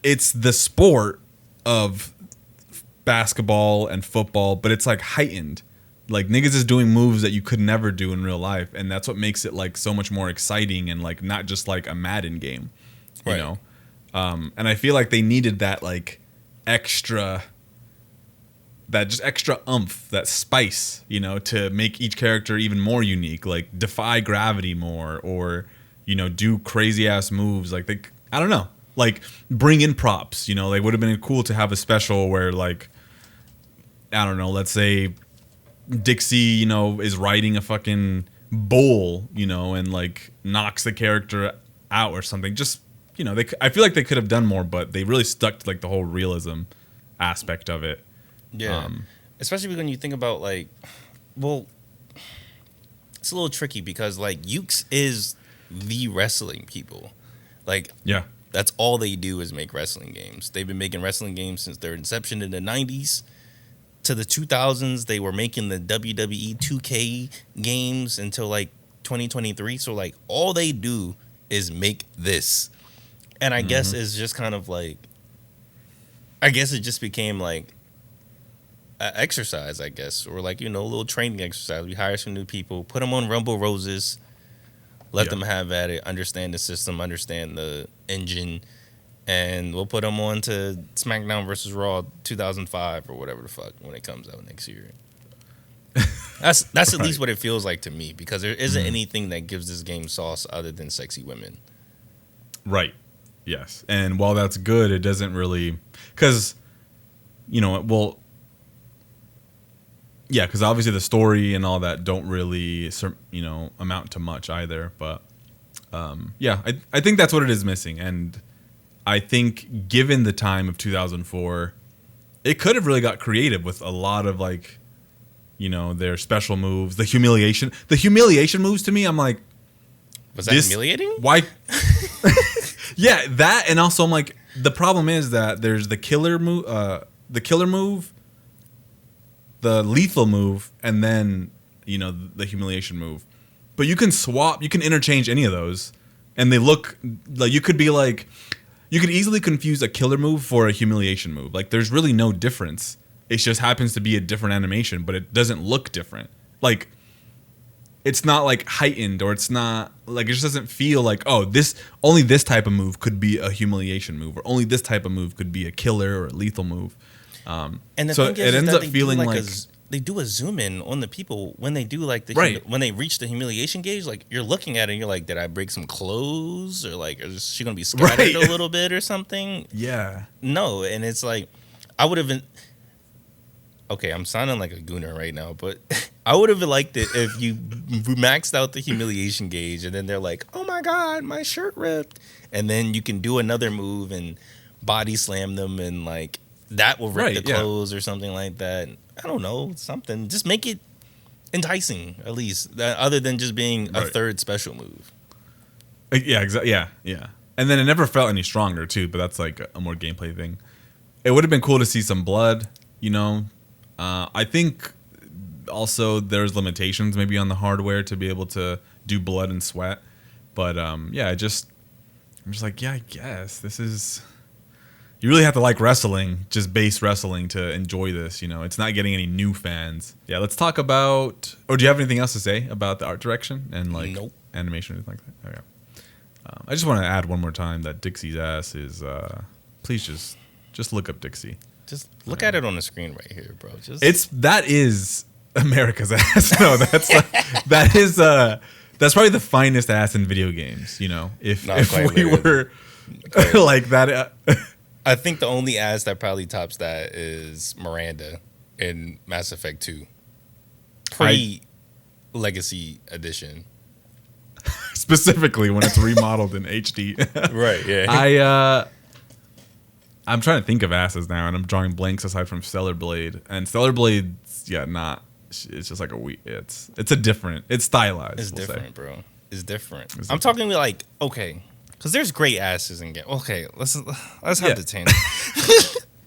it's the sport of basketball and football, but it's like heightened. Like niggas is doing moves that you could never do in real life, and that's what makes it like so much more exciting and like not just like a Madden game, you Right. know. And I feel like they needed that like extra, that just extra oomph, that spice, to make each character even more unique, like defy gravity more, or do crazy ass moves. Like I don't know, like bring in props. They would have been cool to have a special where like, I don't know, let's say Dixie, is riding a fucking bull, and like knocks the character out or something. Just, I feel like they could have done more, but they really stuck to like the whole realism aspect of it. Yeah. Especially when you think about like, well, it's a little tricky because like Ukes is the wrestling people. Like, Yeah. that's all they do is make wrestling games. They've been making wrestling games since their inception in the 90s. To the 2000s, they were making the WWE 2K games until like 2023. So like all they do is make this. And I guess it's just kind of like, I guess it just became like an exercise, I guess, or like, a little training exercise. We hire some new people, put them on Rumble Roses, let them have at it, understand the system, understand the engine, and we'll put them on to SmackDown versus Raw 2005 or whatever the fuck when it comes out next year. That's at least what it feels like to me, because there isn't anything that gives this game sauce other than sexy women. Right. Yes. And while that's good, it doesn't really, because, well, yeah, because obviously the story and all that don't really, amount to much either. But yeah, I think that's what it is missing. And I think given the time of 2004, it could have really got creative with a lot of like, their special moves, the humiliation moves to me. I'm like, was that humiliating? Why? Yeah, that, and also I'm like, the problem is that there's the killer move, the lethal move, and then the humiliation move. But you can interchange any of those, and they look like you could easily confuse a killer move for a humiliation move. Like there's really no difference. It just happens to be a different animation, but it doesn't look different. Like it's not like heightened, or it's not like, it just doesn't feel like, oh, only this type of move could be a humiliation move, or only this type of move could be a killer or a lethal move. And the so thing is it ends that up feeling like they do a zoom in on the people when they do like Right. when they reach the humiliation gauge. Like you're looking at it and you're like, did I break some clothes, or like is she gonna be scattered Right. a little bit or something? Yeah. No, and it's like I would have been. Okay, I'm sounding like a gooner right now, but I would have liked it if you maxed out the humiliation gauge, and then they're like, "Oh my god, my shirt ripped," and then you can do another move and body slam them, and like that will rip the clothes or something like that. I don't know, something. Just make it enticing, at least, other than just being a third special move. Yeah, exactly. Yeah. And then it never felt any stronger too, but that's like a more gameplay thing. It would have been cool to see some blood, I think also there's limitations maybe on the hardware to be able to do blood and sweat. But yeah, I'm just like, yeah, I guess this is, you really have to like wrestling, just base wrestling, to enjoy this. It's not getting any new fans. Yeah, let's talk about, or do you have anything else to say about the art direction and like animation or anything like that? Okay. I just want to add one more time that Dixie's ass is, please just look up Dixie. Just look at it on the screen right here, bro. That is America's ass. No, that's probably the finest ass in video games. You know, if we were like that. I think the only ass that probably tops that is Miranda in Mass Effect 2. Pre-Legacy Edition. Specifically when it's remodeled in HD. Right, yeah. I'm trying to think of asses now, and I'm drawing blanks aside from Stellar Blade. And Stellar Blade's, it's just like it's stylized. It's different, bro. It's different. I'm talking like, okay, because there's great asses in games. Okay, let's have the tangent.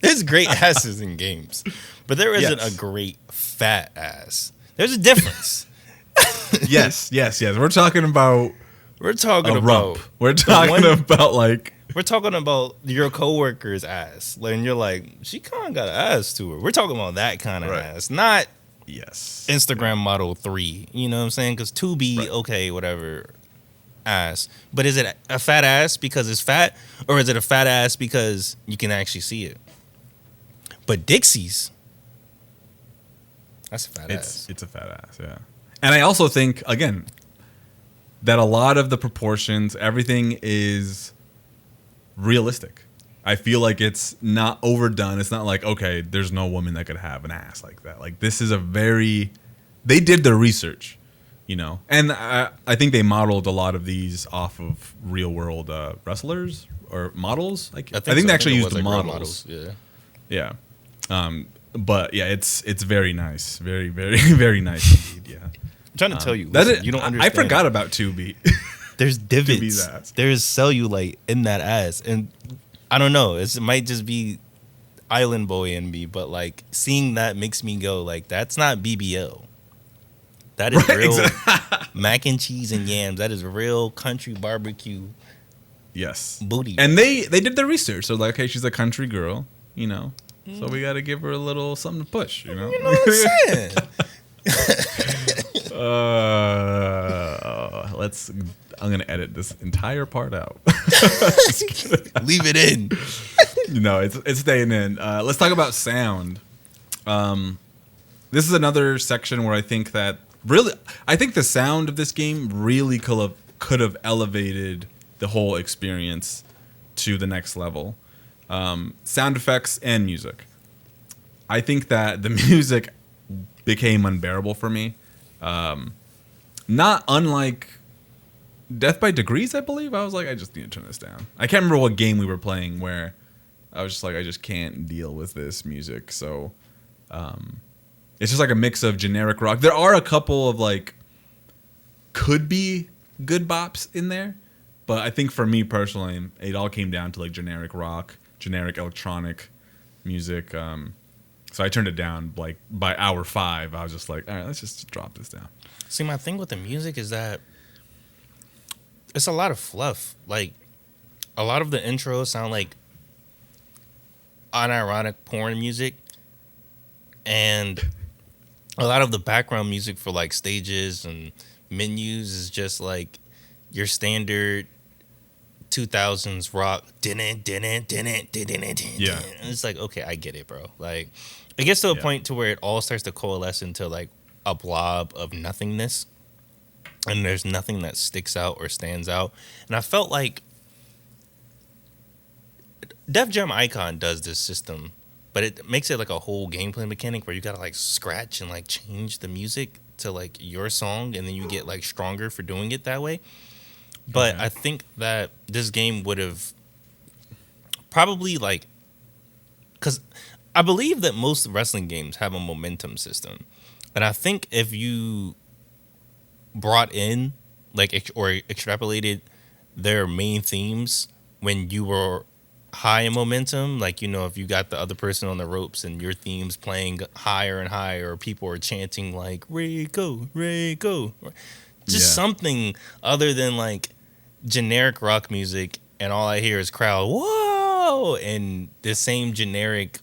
There's great asses in games, but there isn't a great fat ass. There's a difference. Yes. We're talking about rump. We're talking about your coworker's ass. And you're like, she kind of got an ass to her. We're talking about that kind of ass, not Instagram model 3. You know what I'm saying? Because 2B, okay, whatever, ass. But is it a fat ass because it's fat, or is it a fat ass because you can actually see it? But Dixie's, that's a fat ass. It's a fat ass, yeah. And I also think, again, that a lot of the proportions, everything is realistic. I feel like it's not overdone. It's not like, okay, there's no woman that could have an ass like that. Like, this is they did their research, you know. And I think they modeled a lot of these off of real world wrestlers or models. I think they actually used models. Yeah. But yeah, it's very nice. Very, very, very nice indeed, yeah. I'm trying to tell you. You don't understand. I forgot about 2B. There's divots. There's cellulite in that ass. And I don't know. It might just be Island Boy in me. But like seeing that makes me go like, that's not BBL. That is real mac and cheese and yams. That is real country barbecue. Yes. Booty. And they did their research. So like, hey, she's a country girl, you know. So we got to give her a little something to push, you know. You know what I'm saying? I'm gonna edit this entire part out. Leave it in. No, it's staying in. Let's talk about sound. This is another section where I think that the sound of this game really could have elevated the whole experience to the next level. Sound effects and music. I think that the music became unbearable for me. Not unlike Death by Degrees, I believe. I was like, I just need to turn this down. I can't remember what game we were playing where I was just like, I just can't deal with this music. So it's just like a mix of generic rock. There are a couple of like could be good bops in there, but I think for me personally, it all came down to like generic rock, generic electronic music. So I turned it down. Like by hour 5, I was just like, all right, let's just drop this down. See, my thing with the music is that it's a lot of fluff. Like a lot of the intros sound like unironic porn music, and a lot of the background music for like stages and menus is just like your standard 2000s rock. Yeah. And it's like, okay, I get it, bro. Like it gets to a point to where it all starts to coalesce into like a blob of nothingness, and there's nothing that sticks out or stands out. And I felt like Def Jam Icon does this system, but it makes it like a whole gameplay mechanic where you gotta like scratch and like change the music to like your song, and then you get like stronger for doing it that way. But I think that this game would have probably like, because I believe that most wrestling games have a momentum system. And I think if you brought in like or extrapolated their main themes when you were high in momentum, like, you know, if you got the other person on the ropes and your theme's playing higher and higher, or people are chanting like Rico, Rico, just something other than like generic rock music, and all I hear is crowd whoa, and the same generic.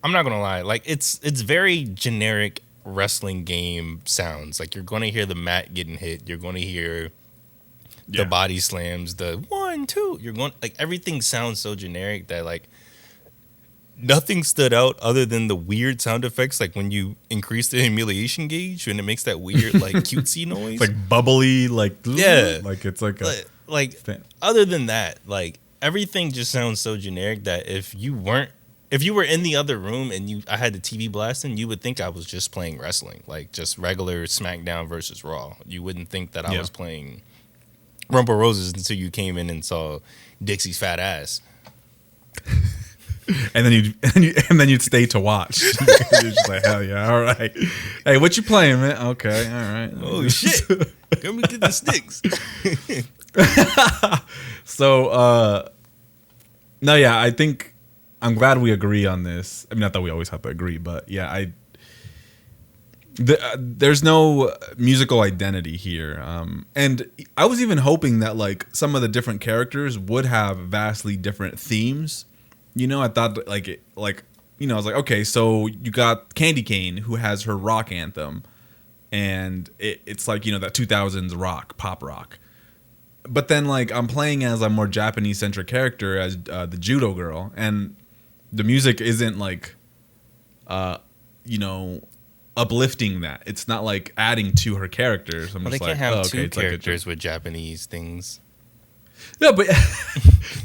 I'm not gonna lie, like it's very generic wrestling game sounds. Like you're gonna hear the mat getting hit, you're gonna hear the body slams, the 1, 2. You're going like everything sounds so generic that like nothing stood out other than the weird sound effects, like when you increase the humiliation gauge and it makes that weird like cutesy noise. It's like bubbly, like yeah, like it's like a like other than that, like everything just sounds so generic that if you were in the other room and I had the TV blasting, you would think I was just playing wrestling, like just regular SmackDown versus Raw. You wouldn't think that I was playing Rumble Roses until you came in and saw Dixie's fat ass. And then you'd stay to watch. You're just like, hell yeah, all right. Hey, what you playing, man? Okay, all right. Oh shit! Come and get the sticks. So, no, yeah, I think I'm glad we agree on this. I mean, not that we always have to agree, but yeah, there's no musical identity here, and I was even hoping that like some of the different characters would have vastly different themes. You know, I thought I was like, okay, so you got Candy Cane who has her rock anthem, and it's like, you know, that 2000s pop rock. But then like I'm playing as a more Japanese centric character as the judo girl, and the music isn't like, you know, uplifting that. It's not like adding to her character. So I'm just they like, can't have two characters with Japanese things. Yeah, but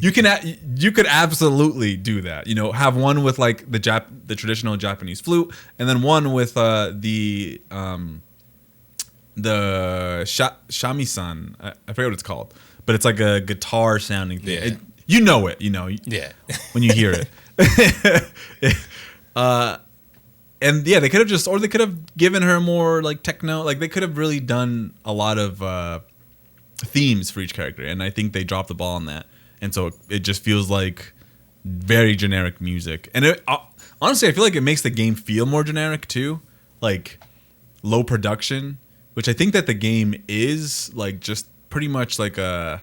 you could absolutely do that. You know, have one with like the traditional Japanese flute, and then one with the shamisen. I forget what it's called, but it's like a guitar sounding thing. Yeah. You know it. Yeah, when you hear it. And yeah, they could have given her more like techno. Like they could have really done a lot of themes for each character, and I think they dropped the ball on that, and so it just feels like very generic music. And honestly, I feel like it makes the game feel more generic too, like low production, which I think that the game is like just pretty much like it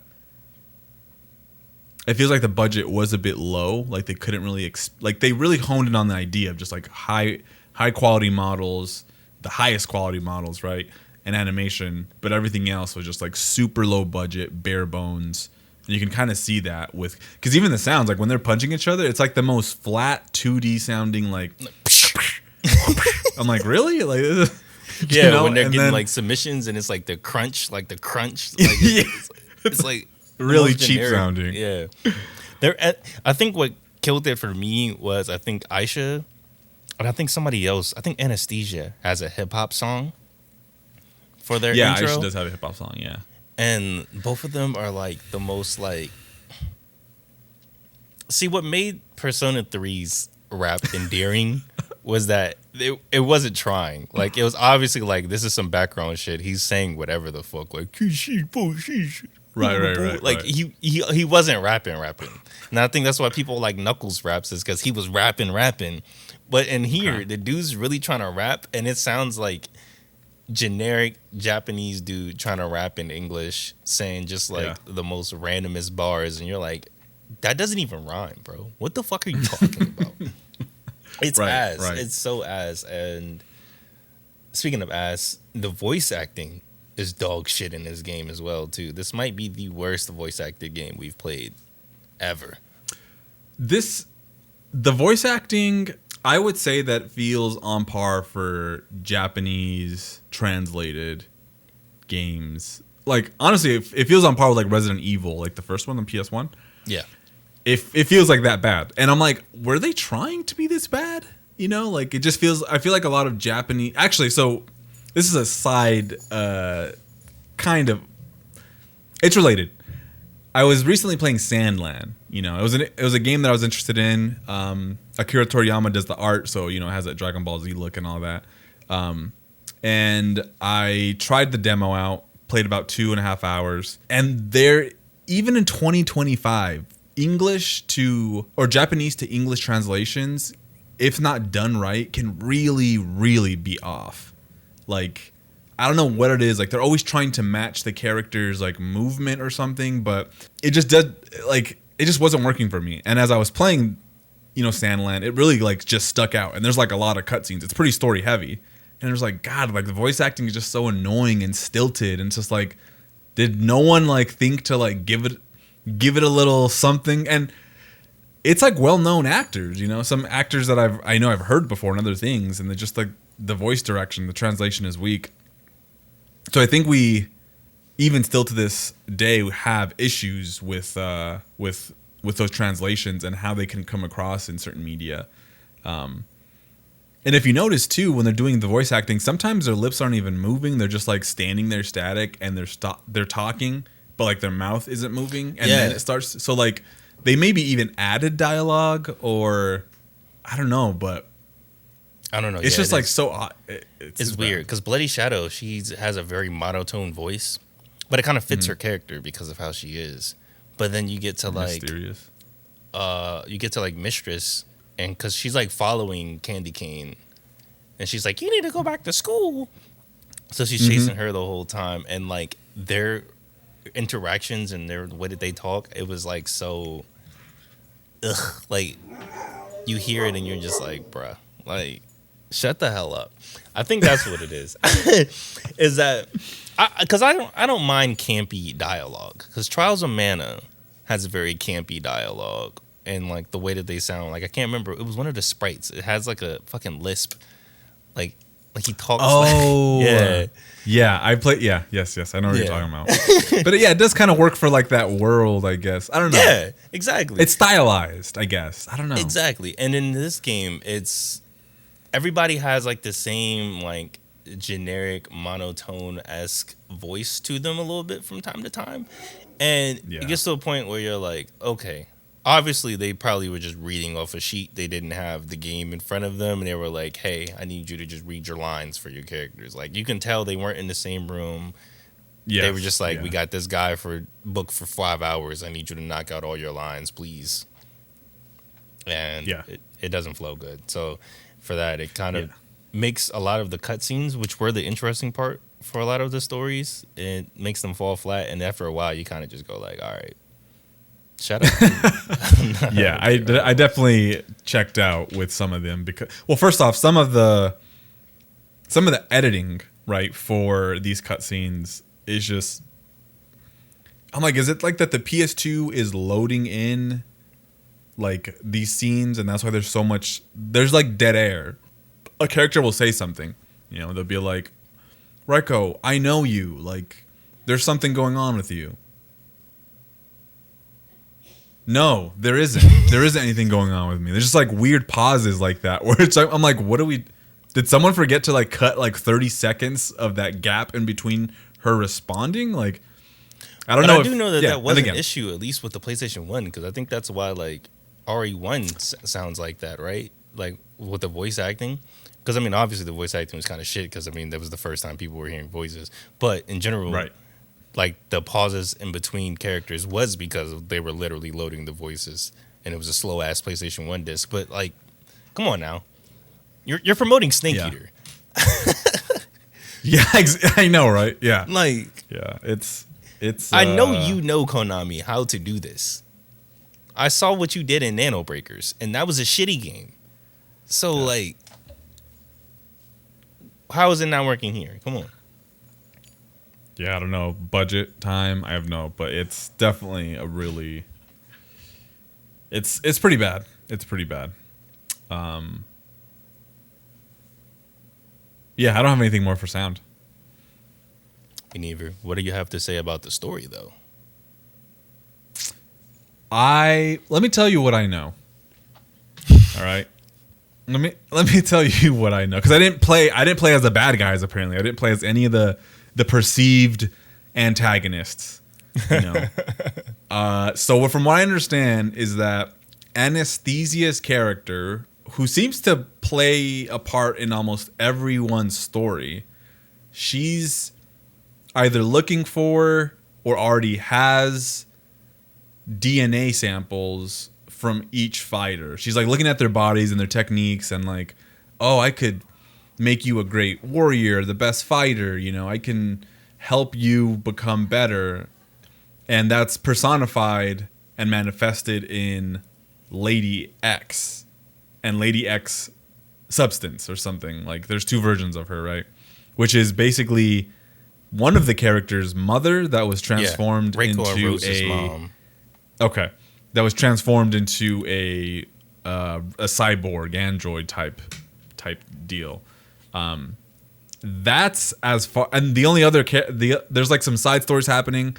feels like the budget was a bit low, like they couldn't really they really honed in on the idea of just like high quality models, the highest quality models, right? And animation, but everything else was just like super low budget, bare bones. And you can kind of see that because even the sounds, like when they're punching each other, it's like the most flat 2D sounding like. I'm like, really? Like, yeah, know? When they're getting like submissions and it's like the crunch. Like, yeah. it's like really cheap sounding. Yeah, I think what killed it for me was I think Aisha, and I think somebody else. I think Anesthesia has a hip hop song for their intro. Aisha does have a hip hop song, yeah. And both of them are like the most like. See, what made Persona 3's rap endearing was that it wasn't trying. Like it was obviously like this is some background shit. He's saying whatever the fuck, like right. Like he wasn't rapping. And I think that's why people like Knuckles raps is because he was rapping. But in here, the dude's really trying to rap, and it sounds like generic Japanese dude trying to rap in English, saying just like the most randomest bars, and you're like, that doesn't even rhyme, bro. What the fuck are you talking about? It's ass. Right. It's so ass. And speaking of ass, the voice acting is dog shit in this game as well too. This might be the worst voice acted game we've played ever. The voice acting, I would say that feels on par for Japanese translated games. Like honestly, it feels on par with like Resident Evil, like the first one on PS1. Yeah. It feels like that bad. And I'm like, were they trying to be this bad? You know, like it just feels, I feel like a lot of Japanese, actually, so this is a side kind of, it's related. I was recently playing Sandland. You know, it was a game that I was interested in. Akira Toriyama does the art, so you know, it has that Dragon Ball Z look and all that. And I tried the demo out, played about 2.5 hours, and there, even in 2025, Japanese to English translations, if not done right, can really, really be off. Like, I don't know what it is. Like, they're always trying to match the character's like movement or something, but it just wasn't working for me. And as I was playing, you know, Sandland, it really like just stuck out. And there's like a lot of cutscenes. It's pretty story heavy. And there's like, God, like the voice acting is just so annoying and stilted. And it's just like, did no one like think to like give it a little something? And it's like well-known actors, you know, some actors that I know I've heard before and other things, and they're just like the voice direction, the translation is weak. So I think we, even still to this day, have issues with those translations and how they can come across in certain media. And if you notice too, when they're doing the voice acting, sometimes their lips aren't even moving; they're just like standing there static, and they're talking, but like their mouth isn't moving, and then it starts. So like they maybe even added dialogue, or I don't know, but I don't know. It's just like so odd. It's weird because Bloody Shadow, she has a very monotone voice, but it kind of fits her character because of how she is. But then you get to like mysterious. You get to like Mistress, and because she's like following Candy Cane, and she's like, "You need to go back to school." So she's chasing her the whole time, and like their interactions and the way that they talk, it was like so, like you hear it and you're just like, bruh, like shut the hell up. I think that's what it is. Is that because I don't mind campy dialogue, because Trials of Mana has very campy dialogue. And like the way that they sound, like I can't remember. It was one of the sprites. It has like a fucking lisp, like he talks. Oh, like, yeah. I play. Yeah, yes. I know what you're talking about. But yeah, it does kind of work for like that world, I guess. I don't know. Yeah, exactly. It's stylized, I guess. I don't know. Exactly. And in this game, it's everybody has like the same like generic monotone-esque voice to them a little bit from time to time, and it gets to a point where you're like, okay. Obviously, they probably were just reading off a sheet. They didn't have the game in front of them, and they were like, hey, I need you to just read your lines for your characters. Like, you can tell they weren't in the same room. Yes, they were just like, we got this guy booked for 5 hours. I need you to knock out all your lines, please. And it doesn't flow good. So, for that, it kind of makes a lot of the cutscenes, which were the interesting part for a lot of the stories, it makes them fall flat. And after a while, you kind of just go like, all right. Shut up. Yeah, I definitely checked out with some of them because, well, first off, some of the editing, right, for these cutscenes is just, I'm like, is it like that the PS2 is loading in like these scenes, and that's why there's like dead air. A character will say something, you know, they'll be like, Reiko, I know you, like there's something going on with you. No, there isn't. There isn't anything going on with me. There's just like weird pauses like that where it's like, I'm like, did someone forget to like cut like 30 seconds of that gap in between her responding? Like, I don't know. I do know that was an issue, at least with the PlayStation 1, because I think that's why like RE1 sounds like that, right? Like with the voice acting. Because I mean, obviously the voice acting was kind of shit, because I mean, that was the first time people were hearing voices. But in general, right. Like the pauses in between characters was because they were literally loading the voices, and it was a slow ass PlayStation 1 disc. But like, come on now, you're promoting Snake Eater. Yeah, I know, right? Yeah, like, it's. I know you know Konami how to do this. I saw what you did in Nano Breakers, and that was a shitty game. So like, how is it not working here? Come on. Yeah, I don't know. Budget, time, I have no, but it's definitely a really, it's pretty bad. It's pretty bad. Yeah, I don't have anything more for sound. Me neither. What do you have to say about the story, though? Let me tell you what I know. All right. Let me tell you what I know, because I didn't play as the bad guys. Apparently, I didn't play as any of the perceived antagonists, you know. So from what I understand is that Anesthesia's character, who seems to play a part in almost everyone's story, she's either looking for or already has DNA samples from each fighter. She's like looking at their bodies and their techniques and like, oh, I could make you a great warrior, the best fighter, you know, I can help you become better. And that's personified and manifested in Lady X and Lady X Substance or something. Like there's two versions of her, right? Which is basically one of the characters' mother that was transformed into Rose's mom. Okay. that was transformed into a cyborg android type deal. That's as far, and the only other there's like some side stories happening.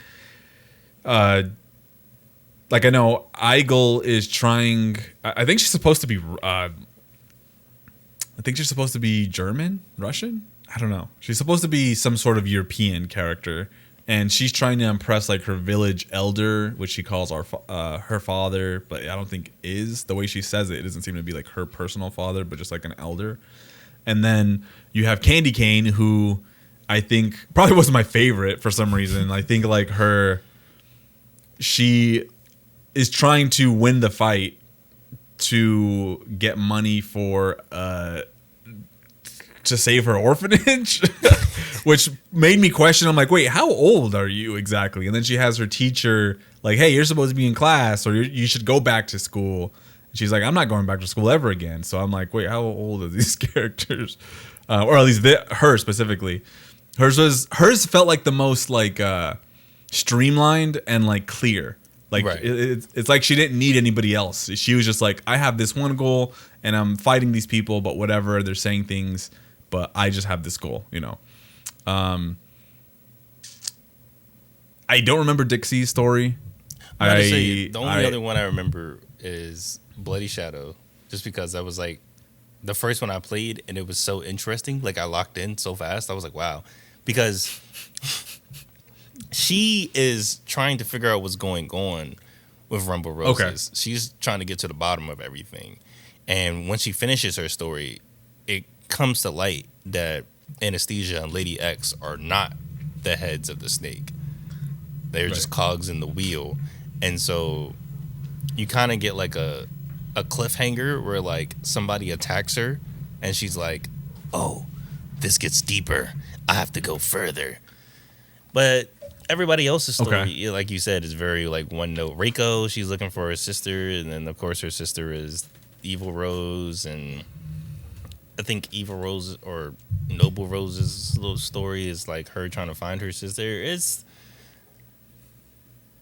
Like I know Eigel is trying. I think she's supposed to be. I think she's supposed to be German, Russian. I don't know. She's supposed to be some sort of European character, and she's trying to impress like her village elder, which she calls her father, but I don't think is the way she says it. It doesn't seem to be like her personal father, but just like an elder. And then you have Candy Cane, who I think probably wasn't my favorite for some reason. I think like she is trying to win the fight to get money for to save her orphanage, which made me question. I'm like, wait, how old are you exactly? And then she has her teacher like, hey, you're supposed to be in class, or you should go back to school. And she's like, I'm not going back to school ever again. So I'm like, wait, how old are these characters? Or at least her specifically. Hers felt like the most like streamlined and like clear. Like right. It's like she didn't need anybody else. She was just like, I have this one goal and I'm fighting these people, but whatever, they're saying things, but I just have this goal, you know. I don't remember Dixie's story. The only other one I remember is Bloody Shadow, just because that was like the first one I played and it was so interesting. Like I locked in so fast. I was like, wow, because she is trying to figure out what's going on with Rumble Roses. Okay. She's trying to get to the bottom of everything. And when she finishes her story, it comes to light that Anesthesia and Lady X are not the heads of the snake. They're just cogs in the wheel. And so you kind of get like a cliffhanger where like somebody attacks her and she's like, oh, this gets deeper. I have to go further. But everybody else's story, like you said, is very like one note. Reiko, she's looking for her sister, and then of course her sister is Evil Rose, and I think Evil Rose or Noble Rose's little story is like her trying to find her sister.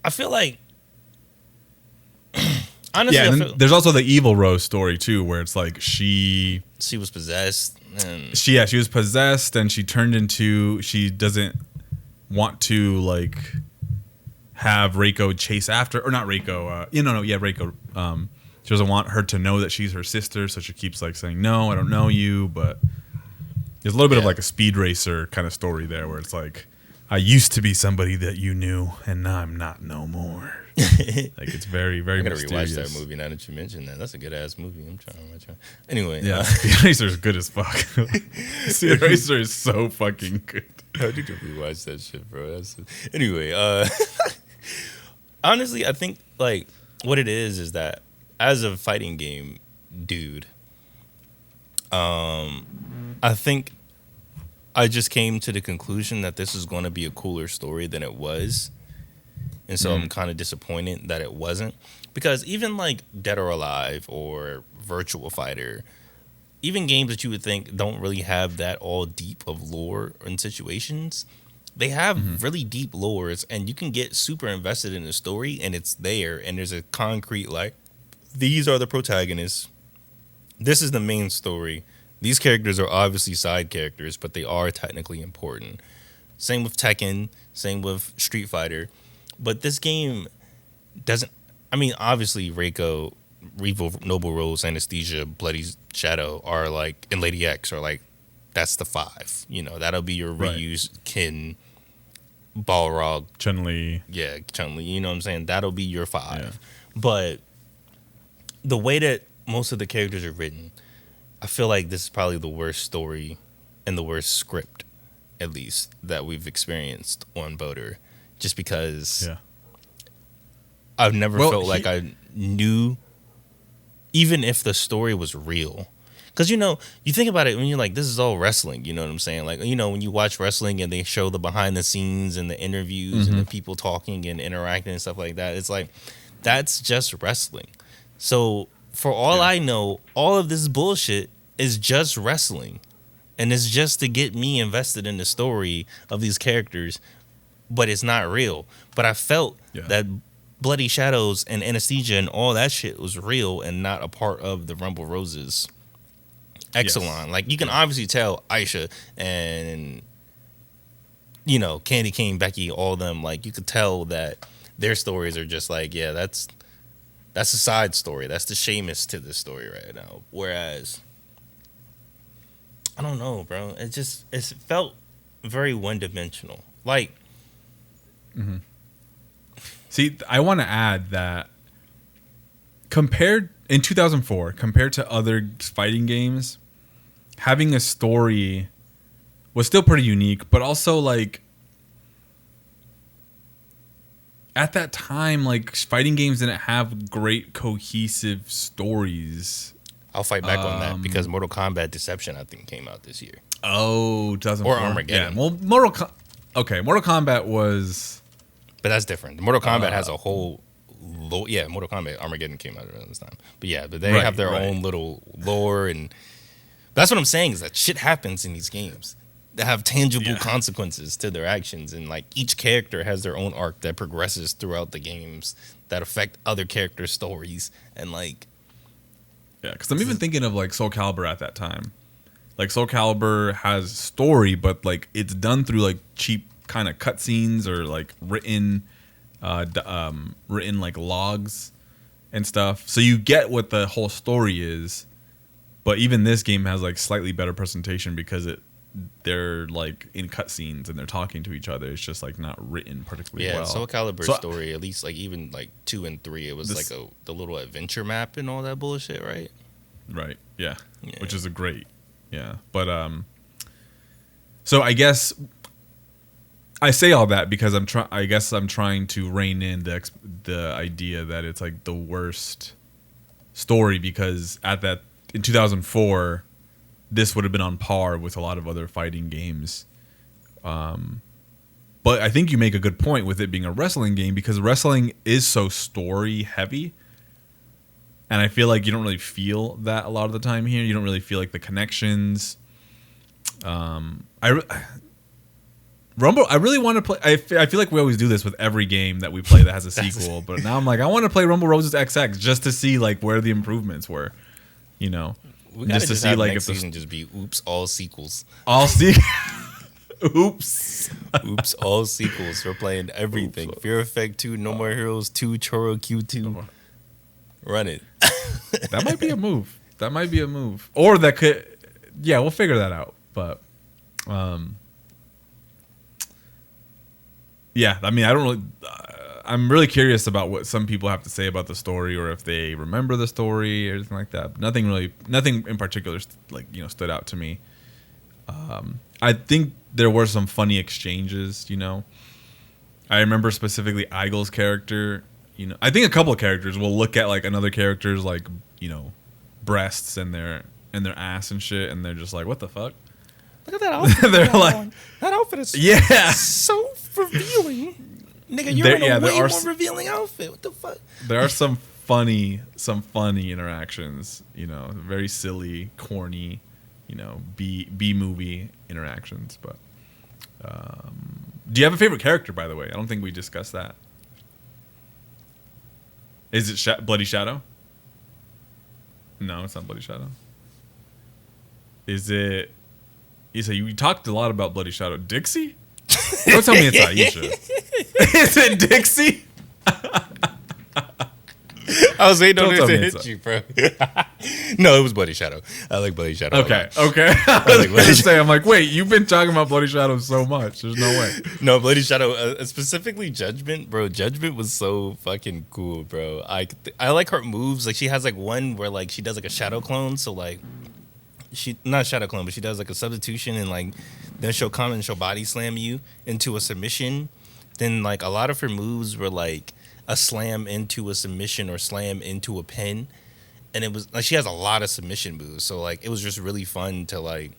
I feel like honestly, yeah. There's also the Evil Rose story too, where it's like she was possessed, and she was possessed, and she turned into she doesn't want to like have Reiko chase after, or not Reiko, Reiko. She doesn't want her to know that she's her sister, so she keeps like saying, no, I don't know you, but there's a little bit of like a Speed Racer kind of story there where it's like, I used to be somebody that you knew and now I'm not no more. Like it's very, very mysterious. I gotta rewatch that movie now that you mentioned that. That's a good ass movie. I'm trying. Anyway. Yeah, Speed Racer is good as fuck. Speed Racer is so fucking good. How did you rewatch that shit, bro? Anyway, honestly, I think like what it is that as a fighting game dude, I think I just came to the conclusion that this is going to be a cooler story than it was. And so I'm kind of disappointed that it wasn't. Because even like Dead or Alive or Virtual Fighter, even games that you would think don't really have that all deep of lore and situations, they have really deep lores, and you can get super invested in the story, and it's there, and there's a concrete like, these are the protagonists. This is the main story. These characters are obviously side characters, but they are technically important. Same with Tekken, same with Street Fighter. But this game doesn't... I mean, obviously, Reiko, Evil, Noble Rose, Anesthesia, Bloody Shadow are like... And Lady X are like... That's the 5. You know, that'll be your Ryu's Kin, Balrog. Chun-Li. Yeah, Chun-Li. You know what I'm saying? That'll be your 5. Yeah. But the way that most of the characters are written, I feel like this is probably the worst story and the worst script, at least, that we've experienced on Boater. Just because I've never felt like I knew, even if the story was real. Because, you know, you think about it when you're like, this is all wrestling, you know what I'm saying? Like, you know, when you watch wrestling and they show the behind the scenes and the interviews and the people talking and interacting and stuff like that, it's like, that's just wrestling. So, for all I know, all of this bullshit is just wrestling. And it's just to get me invested in the story of these characters, but it's not real. But I felt that Bloody Shadows and Anesthesia and all that shit was real and not a part of the Rumble Roses Exelon. Yes. Like, you can obviously tell Aisha and, you know, Candy Cane, Becky, all of them, like, you could tell that their stories are just like, yeah, that's a side story. That's the Sheamus to this story right now. Whereas, I don't know, bro. It felt very one-dimensional. Like, See, I want to add that compared in 2004, compared to other fighting games, having a story was still pretty unique, but also like at that time, like fighting games didn't have great cohesive stories. I'll fight back on that because Mortal Kombat Deception, I think, came out this year. Oh, 2004. Or Armageddon. Yeah, well, Mortal Kombat was... But that's different. Mortal Kombat has a whole... Mortal Kombat Armageddon came out around this time. But yeah, but they have their own little lore, and that's what I'm saying is that shit happens in these games that have tangible consequences to their actions, and like each character has their own arc that progresses throughout the games that affect other characters' stories, and like... Yeah, because I'm even thinking of like Soul Calibur at that time. Like Soul Calibur has story, but like it's done through like cheap kind of cutscenes or like written like logs and stuff. So you get what the whole story is, but even this game has like slightly better presentation because they're like in cutscenes and they're talking to each other. It's just like not written particularly well. Yeah, Soul Calibur's story, at least like even like 2 and 3, it was like the little adventure map and all that bullshit, right? Right. Yeah. Which is a great. Yeah. But so I guess I say all that because I'm trying to rein in the idea that it's like the worst story, because in 2004 this would have been on par with a lot of other fighting games. But I think you make a good point with it being a wrestling game, because wrestling is so story heavy. And I feel like you don't really feel that a lot of the time here. You don't really feel like the connections. I really want to play. I feel like we always do this with every game that we play that has a sequel. But now I'm like, I want to play Rumble Roses XX just to see like where the improvements were. You know, we just to see like next if season just be oops all sequels. All oops. Oops all sequels. We're playing everything. Oops. Fear Effect 2, No More Heroes 2, Choro Q2. Run it. That might be a move. Or that could, yeah, we'll figure that out. But, yeah, I mean, I don't really, I'm really curious about what some people have to say about the story, or if they remember the story or anything like that. Nothing in particular, like, you know, stood out to me. I think there were some funny exchanges, you know. I remember specifically Eigel's character. You know, I think a couple of characters will look at like another character's like, you know, breasts and their ass and shit, and they're just like, what the fuck? Look at that outfit. They're like, that outfit is so revealing. Nigga, you're in a way more revealing outfit. What the fuck? There are some funny interactions, you know, very silly, corny, you know, B movie interactions. But do you have a favorite character, by the way? I don't think we discussed that. Is it Bloody Shadow? No, it's not Bloody Shadow. Is it? You talked a lot about Bloody Shadow. Dixie? Don't tell me it's Aisha. Is it Dixie? I was waiting on it to hit you, bro. No, it was Bloody Shadow. I like Bloody Shadow. Okay. I was going to say, I'm like, wait, you've been talking about Bloody Shadow so much. There's no way. No, Bloody Shadow, specifically Judgment, bro. Judgment was so fucking cool, bro. I like her moves. Like, she has like one where like she does like a shadow clone. So like, she not shadow clone, but she does like a substitution, and like then she'll come and she'll body slam you into a submission. Then like a lot of her moves were like a slam into a submission or slam into a pin, and it was like she has a lot of submission moves, so like it was just really fun to like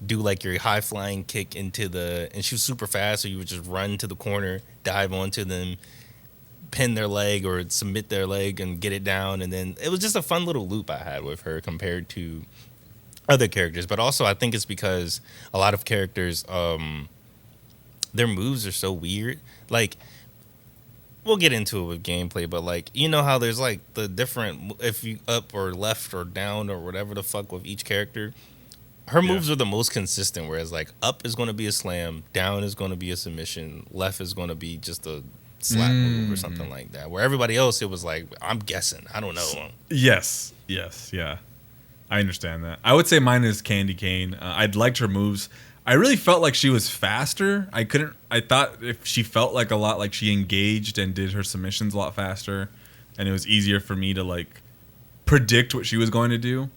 do like your high flying kick into and she was super fast, so you would just run to the corner, dive onto them, pin their leg or submit their leg and get it down. And then it was just a fun little loop I had with her compared to other characters. But also I think it's because a lot of characters their moves are so weird. Like we'll get into it with gameplay, but like you know how there's like the different if you up or left or down or whatever the fuck with each character. Her Yeah. moves are the most consistent. Whereas like up is going to be a slam, down is going to be a submission, left is going to be just a slap move or something like that. Where everybody else, it was like I'm guessing. I don't know. Yes. Yeah. I understand that. I would say mine is Candy Cane. I'd liked her moves. I really felt like she was faster. I thought if she felt like a lot like she engaged and did her submissions a lot faster, and it was easier for me to like predict what she was going to do.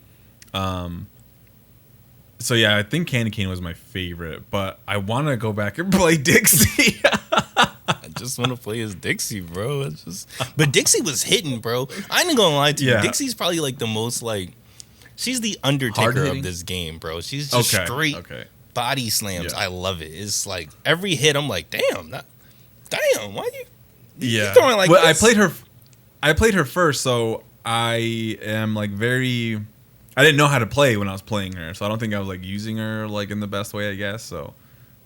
So yeah, I think Candy Cane was my favorite, but I want to go back and play Dixie. I just want to play as Dixie, bro. But Dixie was hitting, bro. I ain't gonna lie to you. Yeah. Dixie's probably like the most like, she's the Undertaker Hard-hitting? of this game, bro. She's just straight body slams. Yeah. I love it. It's like every hit, I'm like, damn, why you? Yeah, you throwing like well, this? I played her first, so I am like very. I didn't know how to play when I was playing her, so I don't think I was like using her like in the best way, I guess. So,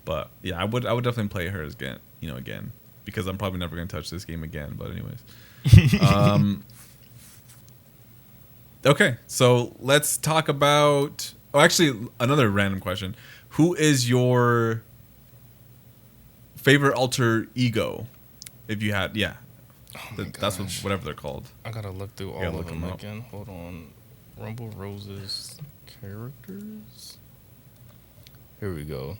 but yeah, I would definitely play her again, because I'm probably never gonna touch this game again. But anyways, okay, so let's talk about. Oh, actually, another random question: who is your favorite alter ego? If you had, yeah, that's whatever they're called. I gotta look through all of them again. Hold on. Rumble Rose's characters. Here we go.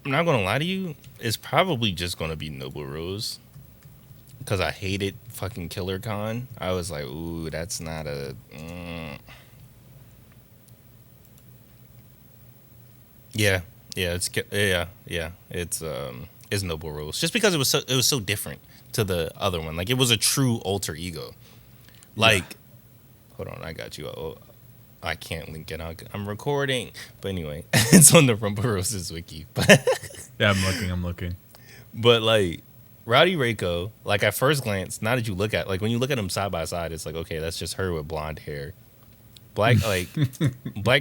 I'm not gonna lie to you. It's probably just gonna be Noble Rose, because I hated fucking Killer Khan. I was like, ooh, that's not a. Yeah, it's Noble Rose. Just because it was so different to the other one. Like it was a true alter ego. Like, hold on, I got you. Oh, I can't link it out. I'm recording. But anyway, it's on the Rumble Roses wiki. Yeah, I'm looking. But like Rowdy Reiko, like at first glance, now that you look at when you look at them side by side, it's like, okay, that's just her with blonde hair. Black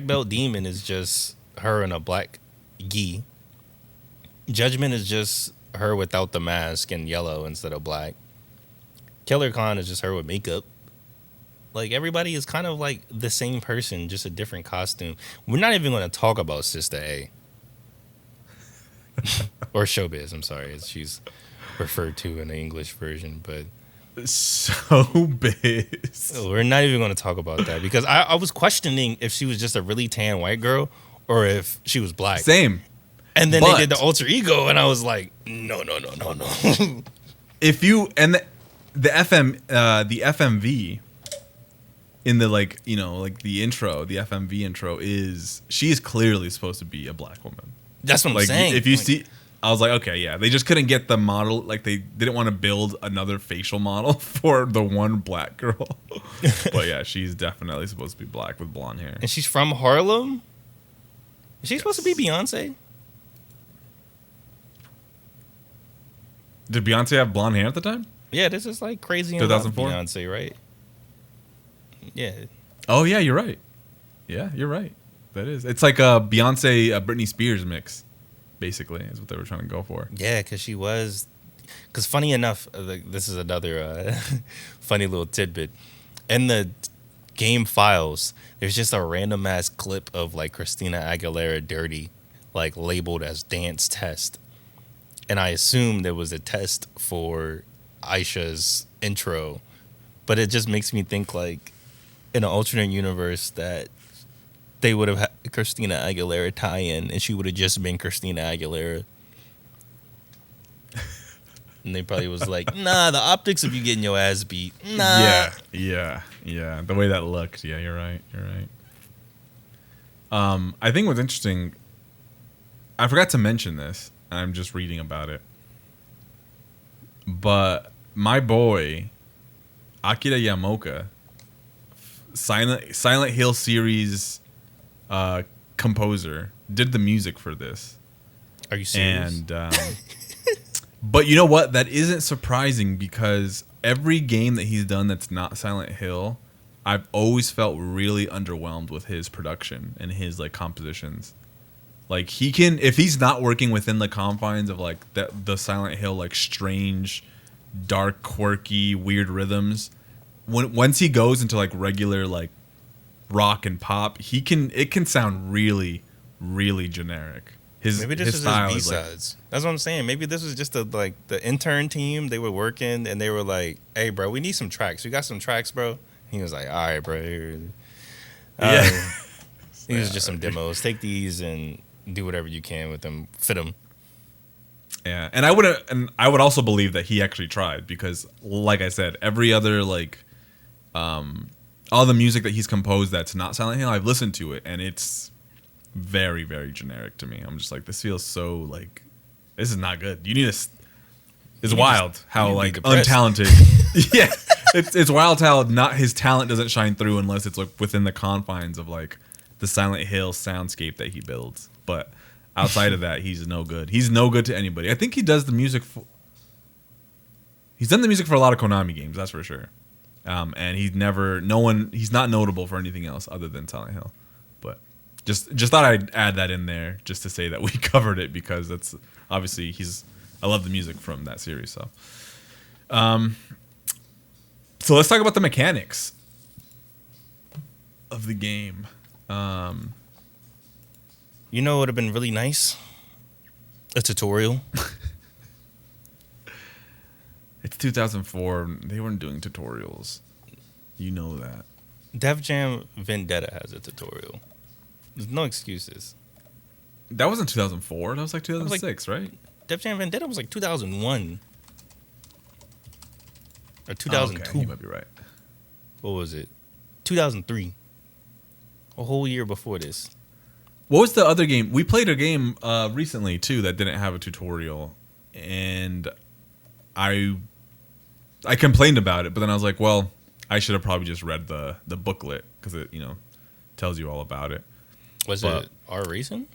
Belt Demon is just her in a black gi. Judgment is just her without the mask and yellow instead of black. Killer Khan is just her with makeup. Like everybody is kind of like the same person, just a different costume. We're not even going to talk about Sister A. Or Showbiz, I'm sorry, as she's referred to in the English version, but Showbiz. We're not even going to talk about that because I was questioning if she was just a really tan white girl or if she was black. Same. And then they did the alter ego, and I was like, no. If you and the FMV in the the intro, the FMV intro she's clearly supposed to be a black woman. That's what I'm saying. If you see, I was like, okay, yeah, they just couldn't get the model. Like they didn't want to build another facial model for the one black girl. But yeah, she's definitely supposed to be black with blonde hair. And she's from Harlem. Is she supposed to be Beyonce? Did Beyonce have blonde hair at the time? Yeah, this is like crazy. 2004? Beyonce, right? Yeah. Oh yeah, you're right. Yeah, you're right. That is. It's like a Beyonce, Britney Spears mix, basically, is what they were trying to go for. Yeah, because she was. Because funny enough, this is another funny little tidbit. In the game files, there's just a random ass clip of like Christina Aguilera "Dirty," like labeled as dance test. And I assumed there was a test for Aisha's intro, but it just makes me think like in an alternate universe that they would have had Christina Aguilera tie-in and she would have just been Christina Aguilera. And they probably was like, nah, the optics of you getting your ass beat. Nah. Yeah. The way that looked. Yeah, you're right. I think what's interesting, I forgot to mention this. I'm just reading about it. But my boy, Akira Yamaoka, Silent Hill series composer, did the music for this. Are you serious? And but you know what? That isn't surprising because every game that he's done that's not Silent Hill, I've always felt really underwhelmed with his production and his like compositions. Like he can, if he's not working within the confines of like the Silent Hill like strange, dark, quirky, weird rhythms, once he goes into like regular like rock and pop, it can sound really, really generic. Maybe this was his B-sides. That's what I'm saying. Maybe this was just the intern team. They were working and they were like, "Hey, bro, we need some tracks. You got some tracks, bro?" He was like, "All right, bro." Yeah. These are just some demos. Take these and do whatever you can with them. Fit them. Yeah, and I would also believe that he actually tried because, like I said, every other like, all the music that he's composed that's not Silent Hill, I've listened to it and it's very, very generic to me. I'm just like, this feels so like, this is not good. You need to. It's wild how like untalented. Yeah, it's wild how not his talent doesn't shine through unless it's like within the confines of like the Silent Hill soundscape that he builds. But outside of that, he's no good. He's no good to anybody. I think he does the music. He's done the music for a lot of Konami games, that's for sure. And he's not notable for anything else other than Silent Hill. But just thought I'd add that in there just to say that we covered it because that's obviously I love the music from that series. So, so let's talk about the mechanics of the game. You know what would have been really nice? A tutorial. It's 2004. They weren't doing tutorials. You know that. Def Jam Vendetta has a tutorial. There's no excuses. That wasn't 2004. That was like 2006, right? Def Jam Vendetta was like 2001. Or 2002. Okay, you might be right. What was it? 2003. A whole year before this. What was the other game? We played a game recently, too, that didn't have a tutorial. And I complained about it, but then I was like, well, I should have probably just read the booklet because it, tells you all about it. Was it R Racing?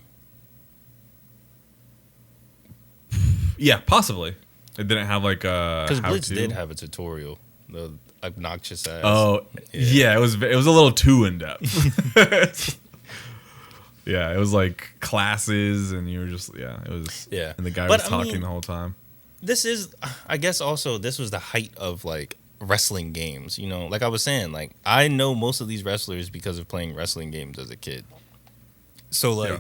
Yeah, possibly. It didn't have like a because Blitz did have a tutorial. The obnoxious ass. Oh, yeah. It was a little too in depth. Yeah, it was like classes, and you were just it was. Yeah, and the guy was talking the whole time. This is, I guess, also this was the height of like wrestling games. Like I was saying, like I know most of these wrestlers because of playing wrestling games as a kid. So like. Yeah.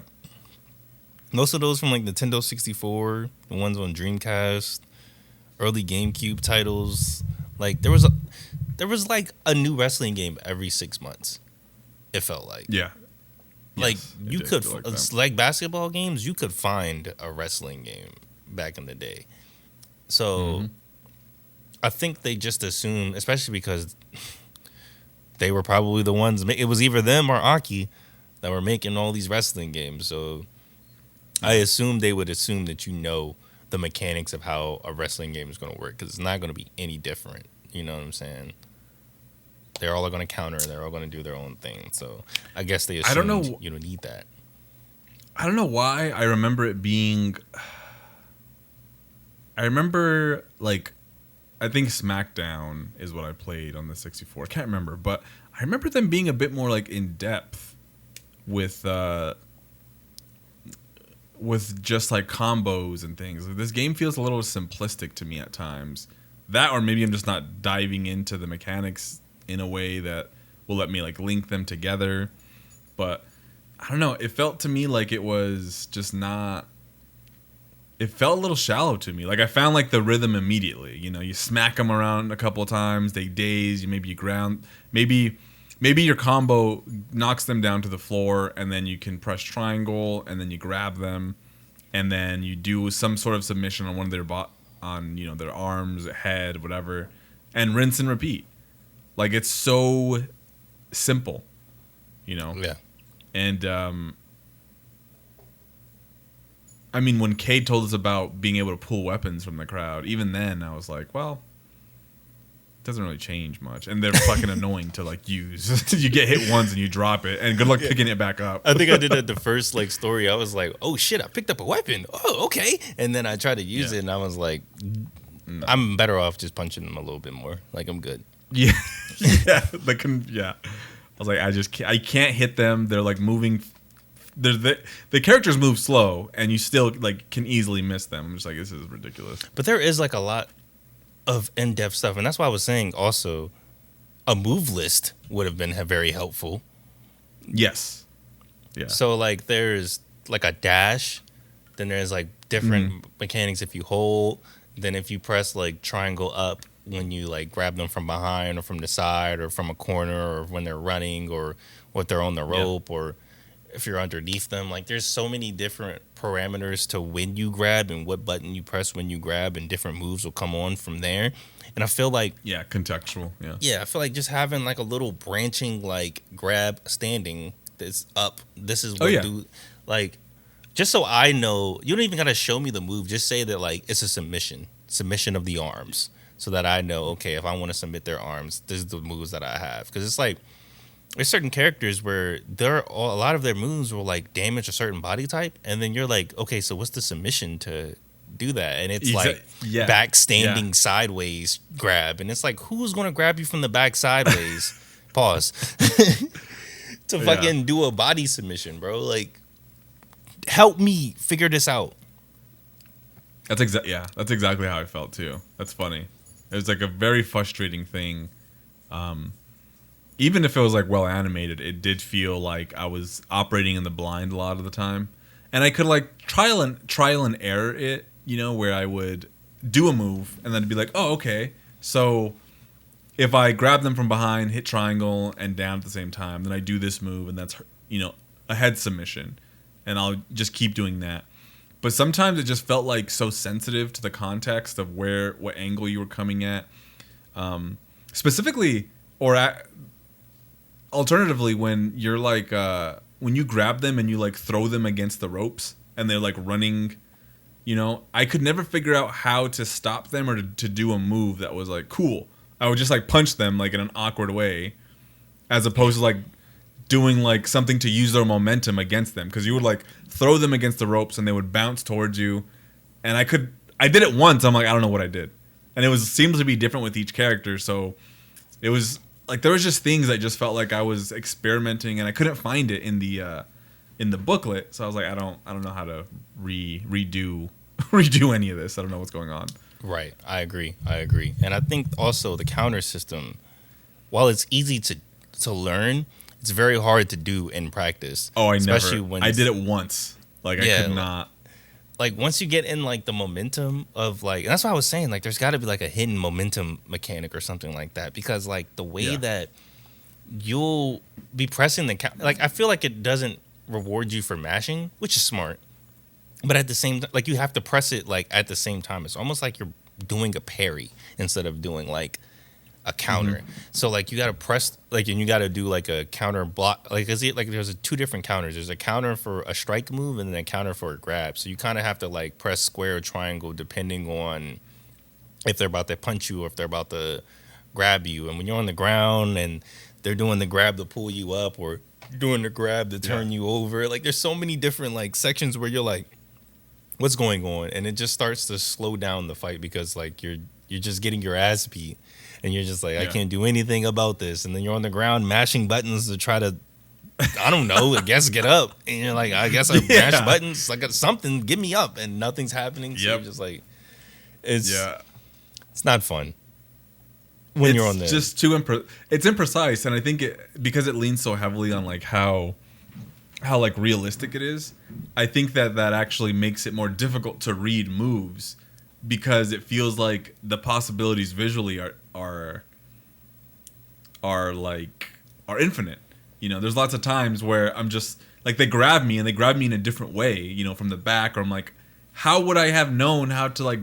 Most of those from like Nintendo 64, the ones on Dreamcast, early GameCube titles, like there was like a new wrestling game every 6 months. It felt like. Yeah. Like you could like basketball games, you could find a wrestling game back in the day. So I think they just assumed, especially because they were probably the ones, it was either them or Aki that were making all these wrestling games. So I assume they would assume that the mechanics of how a wrestling game is going to work because it's not going to be any different. You know what I'm saying? They're all going to counter. They're all going to do their own thing. So I guess they assumed you don't need that. I don't know why I remember it being. I remember like, I think SmackDown is what I played on the 64. I can't remember, but I remember them being a bit more like in depth with just like combos and things. Like, this game feels a little simplistic to me at times. That, or maybe I'm just not diving into the mechanics in a way that will let me like link them together. But I don't know. It felt to me like it was just not. It felt a little shallow to me. Like I found like the rhythm immediately. You smack them around a couple of times. They daze. Maybe you ground. Maybe your combo knocks them down to the floor, and then you can press triangle, and then you grab them, and then you do some sort of submission on one of their their arms, head, whatever, and rinse and repeat. Like it's so simple, Yeah. And I mean, when Cade told us about being able to pull weapons from the crowd, even then I was like, well. Doesn't really change much, and they're fucking annoying to like use. You get hit once and you drop it, and good luck picking it back up. I think I did that the first like story. I was like, "Oh shit, I picked up a weapon. Oh, okay." And then I tried to use it, and I was like, "I'm better off just punching them a little bit more. Like I'm good." Yeah, yeah. I was like, I can't hit them. They're like moving the characters move slow, and you still like can easily miss them. I'm just like, this is ridiculous. But there is like a lot of in-depth stuff, and that's why I was saying also a move list would have been very helpful. Yes. Yeah. So like there's like a dash, then there's like different mechanics if you hold, then if you press like triangle up when you like grab them from behind or from the side or from a corner or when they're running or if they're on the rope or if you're underneath them. Like there's so many different parameters to when you grab and what button you press when you grab, and different moves will come on from there. And I feel like contextual. I feel like just having like a little branching like grab standing that's up. This is what do like, just so I know. You don't even gotta show me the move. Just say that like it's a submission of the arms, so that I know, okay, if I want to submit their arms, this is the moves that I have. Because it's like there's certain characters where a lot of their moves will like damage a certain body type, and then you're like, okay, so what's the submission to do that? And it's like back standing sideways grab, and it's like, who's gonna grab you from the back sideways? Pause. To fucking do a body submission, bro. Like, help me figure this out. That's exactly how I felt too. That's funny. It was like a very frustrating thing. Even if it was like well animated, it did feel like I was operating in the blind a lot of the time, and I could like trial and error it, where I would do a move and then be like, oh, okay, so if I grab them from behind, hit triangle and down at the same time, then I do this move, and that's a head submission, and I'll just keep doing that. But sometimes it just felt like so sensitive to the context of what angle you were coming at, specifically, alternatively, when you're like when you grab them and you like throw them against the ropes and they're like running, I could never figure out how to stop them or to do a move that was like cool. I would just like punch them like in an awkward way, as opposed to like doing like something to use their momentum against them, because you would like throw them against the ropes and they would bounce towards you, and I did it once. I'm like, I don't know what I did, and it seemed to be different with each character. So it was like there was just things I just felt like I was experimenting, and I couldn't find it in the booklet. So I was like, I don't know how to redo any of this. I don't know what's going on. Right, I agree, and I think also the counter system, while it's easy to learn, it's very hard to do in practice. Oh, I did it once. Like I could not. Like once you get in like the momentum of like, and that's why I was saying like there's got to be like a hidden momentum mechanic or something like that, because like the way that you'll be pressing like I feel like it doesn't reward you for mashing, which is smart. But at the same time, like you have to press it like at the same time. It's almost like you're doing a parry instead of doing like a counter. Mm-hmm. So like you got to press like, and you got to do like a counter block. Like there's two different counters. There's a counter for a strike move and then a counter for a grab. So you kind of have to like press square or triangle depending on if they're about to punch you or if they're about to grab you. And when you're on the ground and they're doing the grab to pull you up or doing the grab to turn you over, like there's so many different like sections where you're like, what's going on? And it just starts to slow down the fight, because like you're just getting your ass beat and you're just like, I can't do anything about this. And then you're on the ground mashing buttons to try to, I don't know, I guess get up. And you're like, I guess I mash buttons, like something, get me up, and nothing's happening. So you're just like, it's not fun when you're on there. It's just it's imprecise. And I think because it leans so heavily on like how like realistic it is, I think that actually makes it more difficult to read moves, because it feels like the possibilities visually are infinite. There's lots of times where I'm just like, they grab me in a different way, from the back, or I'm like, how would I have known how to like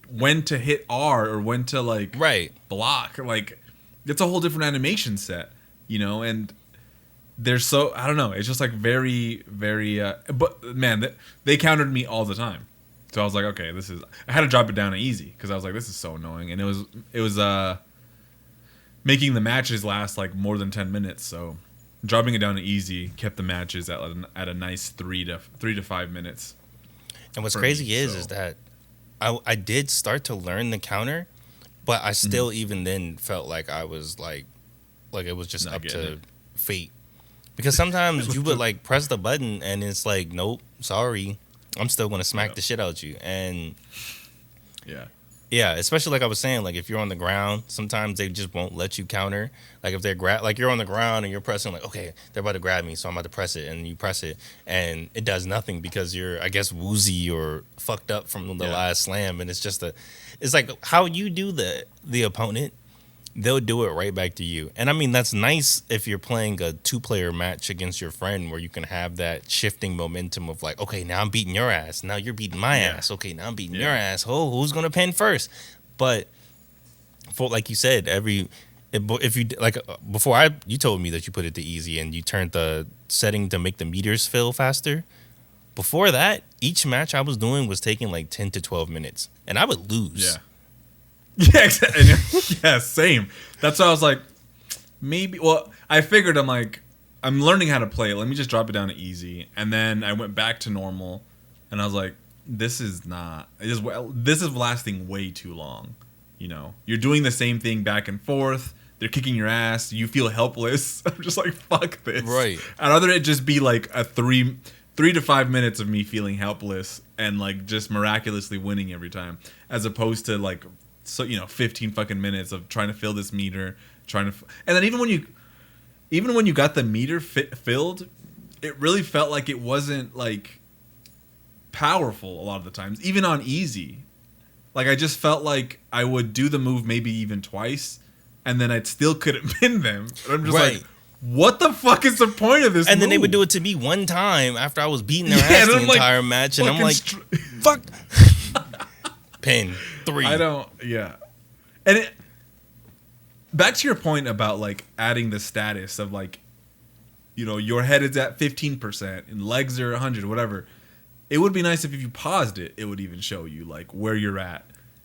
when to hit R or when to like block? Like it's a whole different animation set, and they're so, I don't know, it's just like very, very, but man, they countered me all the time. So I was like, okay, I had to drop it down to easy, because I was like, this is so annoying. And it was making the matches last like more than 10 minutes. So dropping it down to easy kept the matches at a nice 3 to 5 minutes. And what's crazy is that I did start to learn the counter, but I still even then felt like I was like it was just up to fate. Because sometimes you would like press the button and it's like, nope, sorry, I'm still gonna smack the shit out you. And yeah, especially like I was saying, like if you're on the ground, sometimes they just won't let you counter. Like if they're like you're on the ground and you're pressing, like, okay, they're about to grab me, so I'm about to press it, and you press it and it does nothing because you're, I guess, woozy or fucked up from the last slam. And it's like how you do the opponent, they'll do it right back to you. And I mean, that's nice if you're playing a 2-player match against your friend where you can have that shifting momentum of like, okay, now I'm beating your ass. Now you're beating my ass. Okay, now I'm beating your ass. Oh, who's going to pin first? But for, like you said, if you like before you told me that you put it to easy and you turned the setting to make the meters fill faster. Before that, each match I was doing was taking like 10 to 12 minutes and I would lose. Yeah. Yeah, exactly. Yeah, same. That's why I was like, maybe. Well, I figured I'm learning how to play it. Let me just drop it down to easy, and then I went back to normal, and I was like, this is lasting way too long. You know, you're doing the same thing back and forth. They're kicking your ass. You feel helpless. I'm just like, fuck this. Right. I'd rather it just be like a 3 to 5 minutes of me feeling helpless and like just miraculously winning every time, as opposed to like. So 15 fucking minutes of trying to fill this meter, and then even when you got the meter filled, it really felt like it wasn't like powerful a lot of the times, even on easy. Like I just felt like I would do the move maybe even twice, and then I still couldn't pin them. And I'm just like, what the fuck is the point of this? And move? then they would do it to me one time after I was beating their ass the entire match, and I'm like, fuck. Pin 3. I don't. Yeah, and back to your point about like adding the status of like, your head is at 15% and legs are 100, whatever. It would be nice if you paused it. It would even show you like where you're at,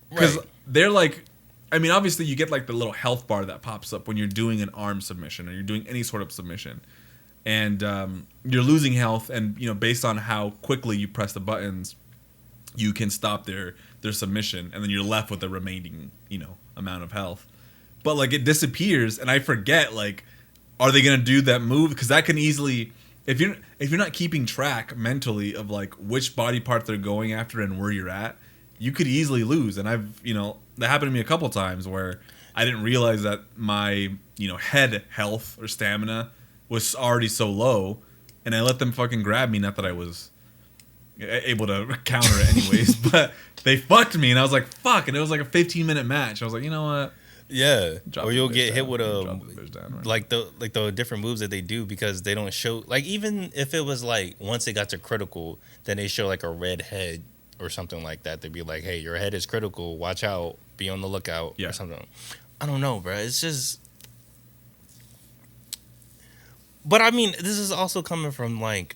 because they're like, I mean, obviously you get like the little health bar that pops up when you're doing an arm submission or you're doing any sort of submission, and you're losing health, and based on how quickly you press the buttons, you can stop their submission, and then you're left with the remaining, amount of health. But like it disappears, and I forget, like, are they gonna do that move? Because that can easily, if you're not keeping track mentally of like which body part they're going after and where you're at, you could easily lose. And I've, that happened to me a couple times where I didn't realize that my, head health or stamina was already so low, and I let them fucking grab me. Not that I was able to counter it anyways, but they fucked me, and I was like, fuck, and it was like a 15-minute match. I was like, you know what? Yeah. Or you'll get hit with like the different moves that they do, because they don't show, like, even if it was like once it got to critical, then they show like a red head or something like that. They'd be like, hey, your head is critical, watch out, be on the lookout, or something. I don't know, bro. It's just, but I mean, this is also coming from like,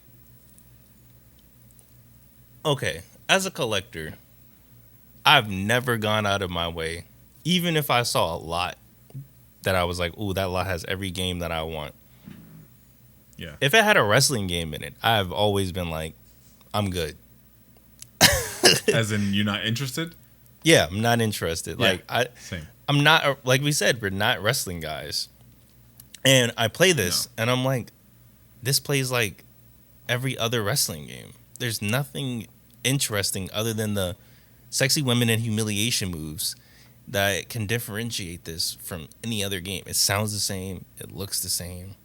okay, as a collector, I've never gone out of my way, even if I saw a lot that I was like, ooh, that lot has every game that I want. Yeah. If it had a wrestling game in it, I've always been like, I'm good. As in, you're not interested? Yeah, I'm not interested. Yeah, like same. I'm not, like we said, we're not wrestling guys. And I play this, and I'm like, this plays like every other wrestling game. There's nothing interesting other than the sexy women and humiliation moves that can differentiate this from any other game. It sounds the same. It looks the same.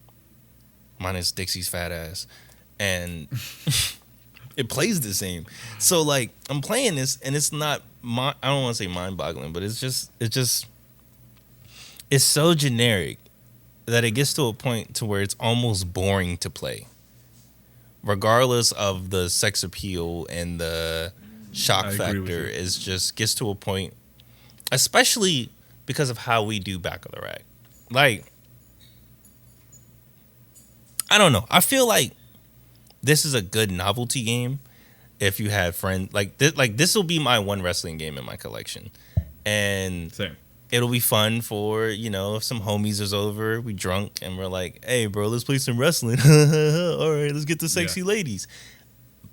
Minus Dixie's fat ass. And it plays the same. So, like, I'm playing this, and it's not, I don't want to say mind-boggling, but it's so generic that it gets to a point to where it's almost boring to play. Regardless of the sex appeal and the shock factor, is just gets to a point, especially because of how we do back of the rack. Like, I don't know. I feel like this is a good novelty game if you had friends. Like this will be my one wrestling game in my collection. And Same. It'll be fun for, if some homies is over, we drunk, and we're like, hey, bro, let's play some wrestling. All right, let's get the sexy ladies.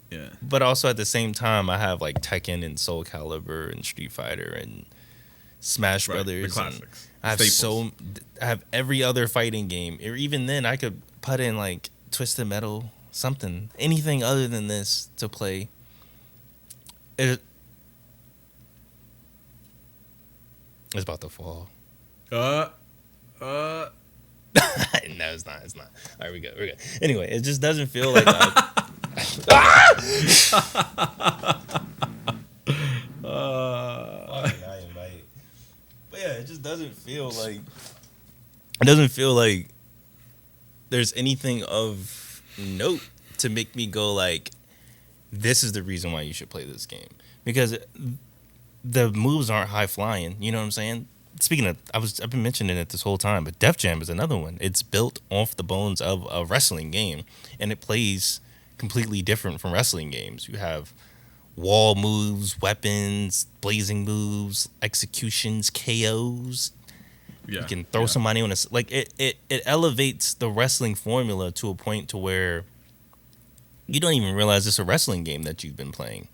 Yeah. But also at the same time, I have like Tekken and Soul Calibur and Street Fighter and Smash Brothers. The classics. I have every other fighting game. Or even then, I could put in like Twisted Metal, something, anything other than this to play. It's about to fall. No, it's not. It's not. All right, we're good. Anyway, it just doesn't feel like But yeah, it just doesn't feel like. It doesn't feel like there's anything of note to make me go like, this is the reason why you should play this game, because the moves aren't high flying. You know what I'm saying? Speaking of, I've been mentioning it this whole time, but Def Jam is another one. It's built off the bones of a wrestling game, and it plays completely different from wrestling games. You have wall moves, weapons, blazing moves, executions, KOs. Yeah, you can throw somebody on a like it elevates the wrestling formula to a point to where you don't even realize it's a wrestling game that you've been playing.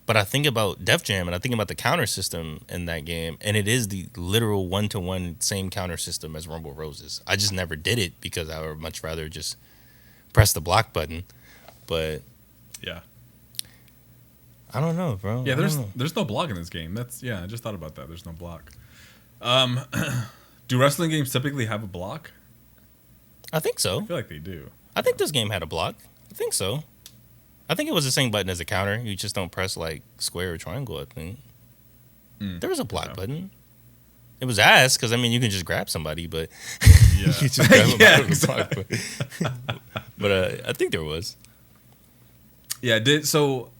But I think about Def Jam and I think about the counter system in that game, and it is the literal 1-to-1 same counter system as Rumble Roses. I just never did it because I would much rather just press the block button. But yeah, I don't know, bro. Yeah, there's no block in this game. I just thought about that. There's no block. Do wrestling games typically have a block? I think so. I feel like they do. I think this game had a block. I think so. I think it was the same button as a counter. You just don't press like square or triangle, I think. There was a block button. It was ass because, I mean, you can just grab somebody, but yeah. you just grab them out of the exactly. block. But I think there was. Yeah, so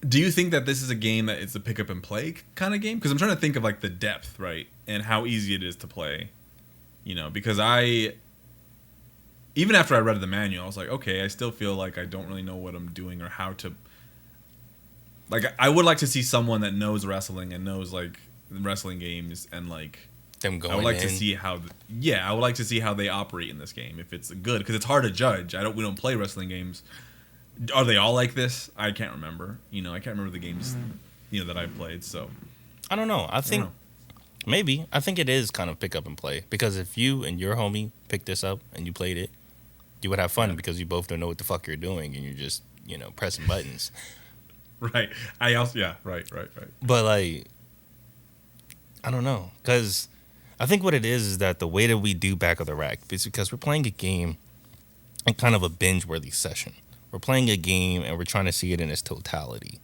do you think that this is a game that it's a pick up and play kind of game? Because I'm trying to think of like the depth, right? And how easy it is to play. You know, because even after I read the manual, I was like, okay, I still feel like I don't really know what I'm doing or how to. Like, I would like to see someone that knows wrestling and knows like wrestling games and like them going. I would like in. to see how. I would like to see how they operate in this game if it's good, because it's hard to judge. We don't play wrestling games. Are they all like this? I can't remember. You know, I can't remember the games that I've played. So I don't know. I think maybe it is kind of pick up and play, because if you and your homie picked this up and you played it, you would have fun because you both don't know what the fuck you're doing and you're just, pressing buttons. Right. Right. But like, I don't know, because I think what it is that the way that we do Back of the Rack is because we're playing a game in kind of a binge-worthy session. We're playing a game and we're trying to see it in its totality.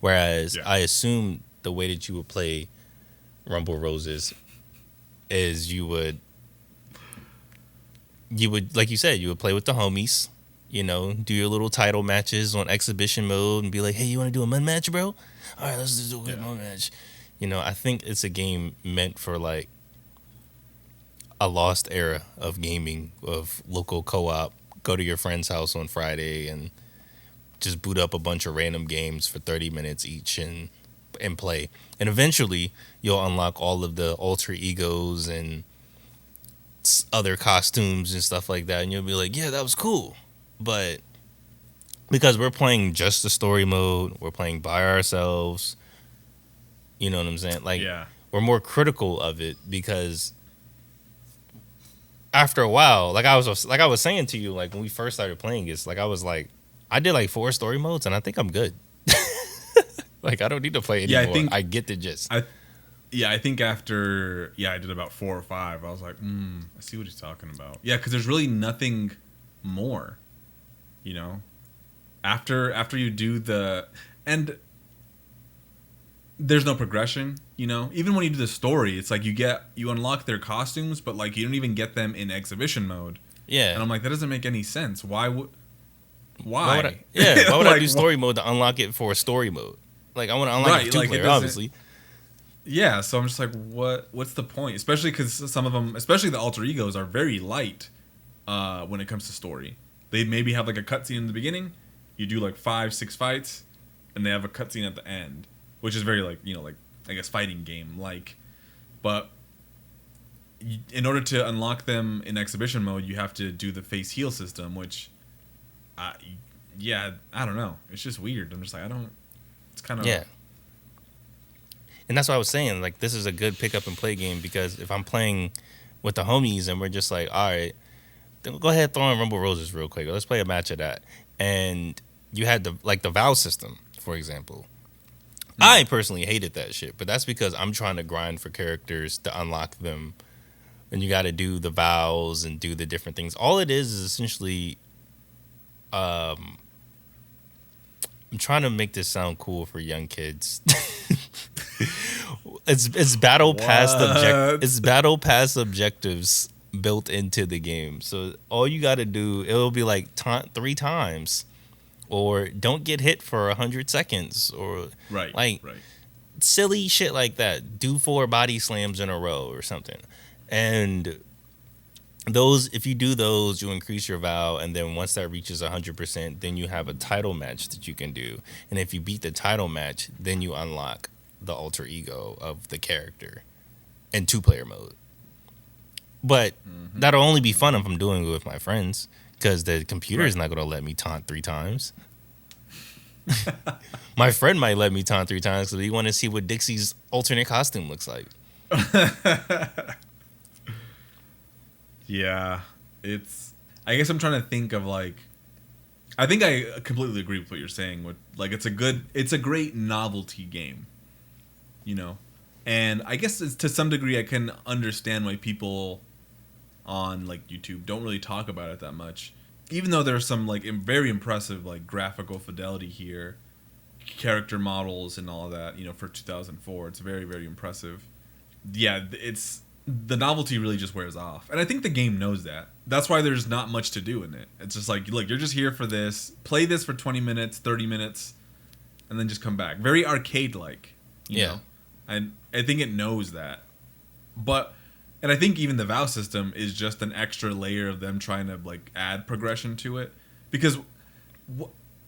Whereas I assume the way that you would play Rumble Roses is you would, like you said, you would play with the homies, do your little title matches on exhibition mode and be like, hey, you want to do a mud match, bro? All right, let's just do a good mud match. I think it's a game meant for like a lost era of gaming, of local co-op. Go to your friend's house on Friday and just boot up a bunch of random games for 30 minutes each and play. And eventually you'll unlock all of the alter egos and other costumes and stuff like that. And you'll be like, yeah, that was cool. But because we're playing just the story mode, we're playing by ourselves. You know what I'm saying? Like, we're more critical of it because after a while, like I was saying to you, like when we first started playing this, like I was like, I did like 4 story modes and I think I'm good. Like I don't need to play anymore. I get the gist. I think after I did about 4 or 5, I was like, I see what he's talking about. Yeah, because there's really nothing more, After you do and there's no progression, Even when you do the story, it's like you unlock their costumes, but like you don't even get them in exhibition mode. Yeah. And I'm like, that doesn't make any sense. Why? Why would I do story mode to unlock it for a story mode? Like I want to unlock it for 2-player, obviously. Yeah, so I'm just like, what's the point? Especially because some of them, especially the alter egos, are very light when it comes to story. They maybe have like a cutscene in the beginning. You do like 5-6 fights, and they have a cutscene at the end, which is very like I guess fighting game like. But in order to unlock them in exhibition mode, you have to do the face heal system, which, I don't know. It's just weird. I'm just like, It's kind of And that's what I was saying. Like, this is a good pick up and play game because if I'm playing with the homies and we're just like, all right, go ahead, throw in Rumble Roses real quick. Let's play a match of that. And you had the vow system, for example. I personally hated that shit, but that's because I'm trying to grind for characters to unlock them. And you got to do the vows and do the different things. All it is essentially, I'm trying to make this sound cool for young kids. It's battle pass objectives built into the game. So all you got to do, it'll be like taunt 3 times, or don't get hit for 100 seconds, or right. silly shit like that. Do 4 body slams in a row or something. And those, if you do those, you increase your vow, and then once that reaches 100%, then you have a title match that you can do. And if you beat the title match, then you unlock the alter ego of the character in 2-player mode. But that'll only be fun if I'm doing it with my friends, because the computer is not going to let me taunt 3 times. My friend might let me taunt 3 times because we want to see what Dixie's alternate costume looks like. Yeah, I guess I'm trying to think of like, I think I completely agree with what you're saying. With like, it's a great novelty game, you know, and I guess to some degree I can understand why people on like YouTube don't really talk about it that much, even though there's some like very impressive like graphical fidelity here, character models and all of that, you know, for 2004. It's very, very impressive. Yeah, the novelty really just wears off, and I think the game knows that. That's why there's not much to do in it. It's just like, look, you're just here for this, play this for 20 minutes, 30 minutes, and then just come back. Very arcade like, you know? And I think it knows that. And I think even the vow system is just an extra layer of them trying to like add progression to it, because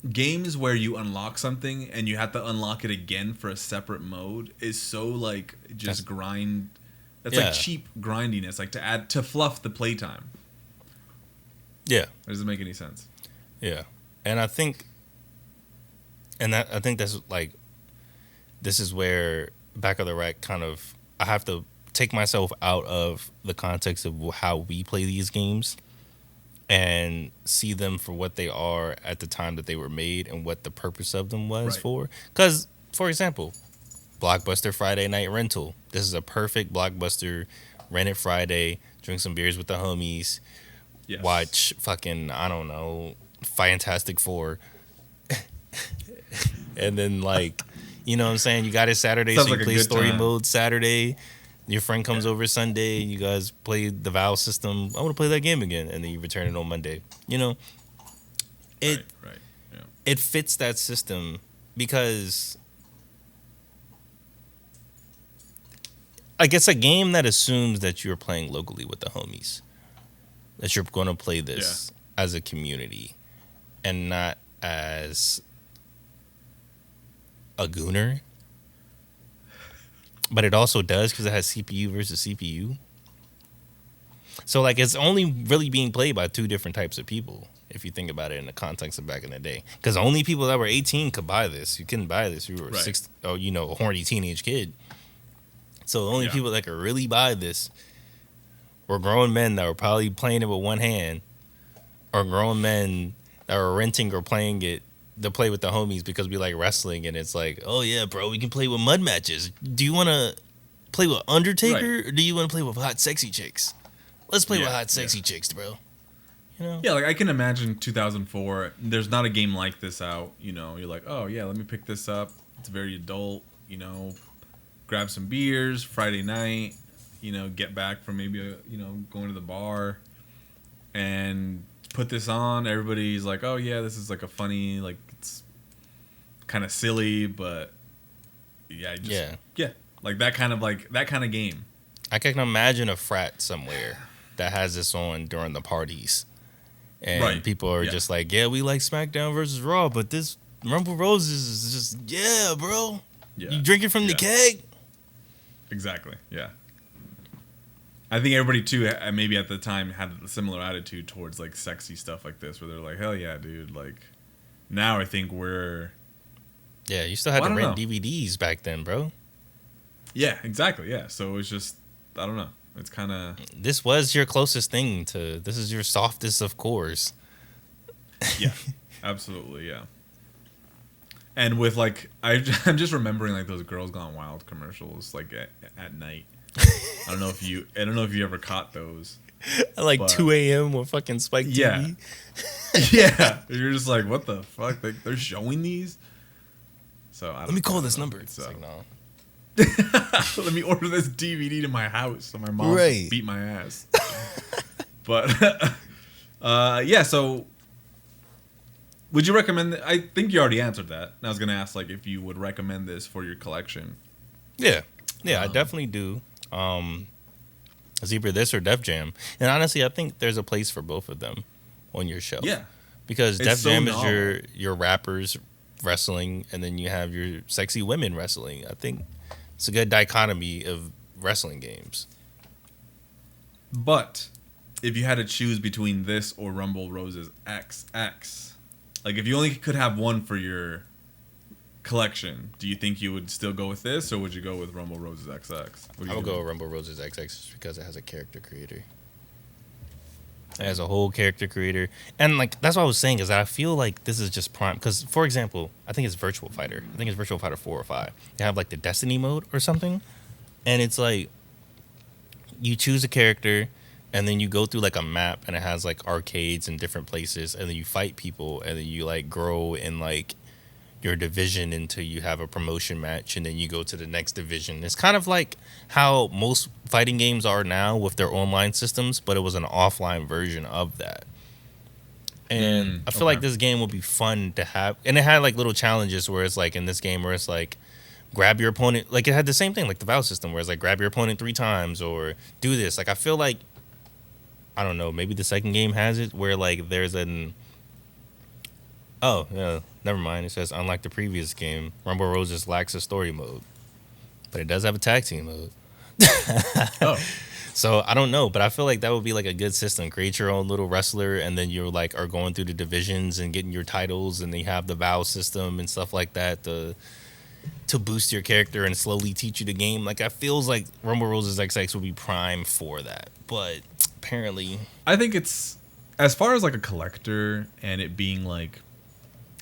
games where you unlock something and you have to unlock it again for a separate mode is so like just grind. That's like cheap grindiness, like to fluff the playtime. Yeah, it doesn't make any sense. Yeah, and I think that's like, this is where Back of the Rack kind of, I have to take myself out of the context of how we play these games and see them for what they are at the time that they were made and what the purpose of them was for. Because, for example, Blockbuster Friday Night Rental. This is a perfect Blockbuster rent it Friday, drink some beers with the homies, watch fucking, I don't know, Fantastic Four. And then, like, you know what I'm saying? You got it Saturday, so you play story mode Saturday. Your friend comes over Sunday, you guys play the vow system. I want to play that game again. And then you return it on Monday. You know? It fits that system because, like, it's a game that assumes that you're playing locally with the homies. That you're going to play this as a community and not as a gooner. But it also does because it has CPU versus CPU. So, like, it's only really being played by 2 different types of people, if you think about it in the context of back in the day. Because only people that were 18 could buy this. You couldn't buy this. You were a horny teenage kid. So the only people that could really buy this were grown men that were probably playing it with one hand, or grown men that were renting or playing it to play with the homies because we like wrestling, and it's like, oh yeah, bro, we can play with mud matches. Do you want to play with Undertaker or do you want to play with hot sexy chicks? Let's play with hot sexy chicks, bro. You know? Yeah, like I can imagine 2004. There's not a game like this out. You know, you're like, oh yeah, let me pick this up. It's very adult. You know, grab some beers Friday night. You know, get back from maybe going to the bar, and put this on. Everybody's like, oh yeah, this is like a funny, like, it's kind of silly, but like that kind of game. I can imagine a frat somewhere that has this on during the parties, and people are just like, yeah, we like SmackDown versus Raw, but this Rumble Roses is just, bro, you drinking from the keg. Exactly. Yeah. I think everybody too, maybe at the time, had a similar attitude towards like sexy stuff like this, where they're like, "Hell yeah, dude!" Like, now I think we're you still had to rent DVDs back then, bro. Yeah, exactly. Yeah, so it was just, I don't know. It's kind of... This was your closest thing to... This is your softest of cores. Yeah, absolutely, yeah. And with, like... I'm just remembering, like, those Girls Gone Wild commercials, like, at night. I don't know if you ever caught those. At like 2 a.m. with fucking Spike TV. Yeah. You're just like, what the fuck? They're showing these? So let me call this number. It's like, no. Let me order this DVD to my house so my mom can beat my ass. But yeah, so would you recommend I think you already answered that. I was gonna ask like if you would recommend this for your collection. Yeah, I definitely do. It's either this or Def Jam, and honestly, I think there's a place for both of them on your show. Yeah, because Def Jam is your rappers wrestling, and then you have your sexy women wrestling. I think it's a good dichotomy of wrestling games. But if you had to choose between this or Rumble Roses XX, like if you only could have one for your collection, do you think you would still go with this, or would you go with Rumble Roses XX? I would go with Rumble Roses XX just because it has a character creator. It has a whole character creator. And like that's what I was saying is that I feel like this is just prime. Because, for example, I think it's Virtual Fighter. I think it's Virtual Fighter 4 or 5. They have like the Destiny mode or something. And it's like you choose a character and then you go through like a map and it has like arcades in different places. And then you fight people and then you like grow in like your division until you have a promotion match and then you go to the next division. It's kind of like how most fighting games are now with their online systems, but it was an offline version of that. And I feel like this game would be fun to have. And it had like little challenges where it's like in this game where it's like grab your opponent. Like it had the same thing like the Valve system where it's like grab your opponent 3 times or do this. Like I feel like, I don't know, maybe the second game has it where like there's an... Oh, yeah, never mind. It says, unlike the previous game, Rumble Roses lacks a story mode. But it does have a tag team mode. Oh. So, I don't know, but I feel like that would be like a good system. Create your own little wrestler, and then you're like are going through the divisions and getting your titles, and then you have the Valve system and stuff like that to boost your character and slowly teach you the game. Like, I feels like Rumble Roses XX would be prime for that. But apparently... I think it's, as far as like a collector and it being like...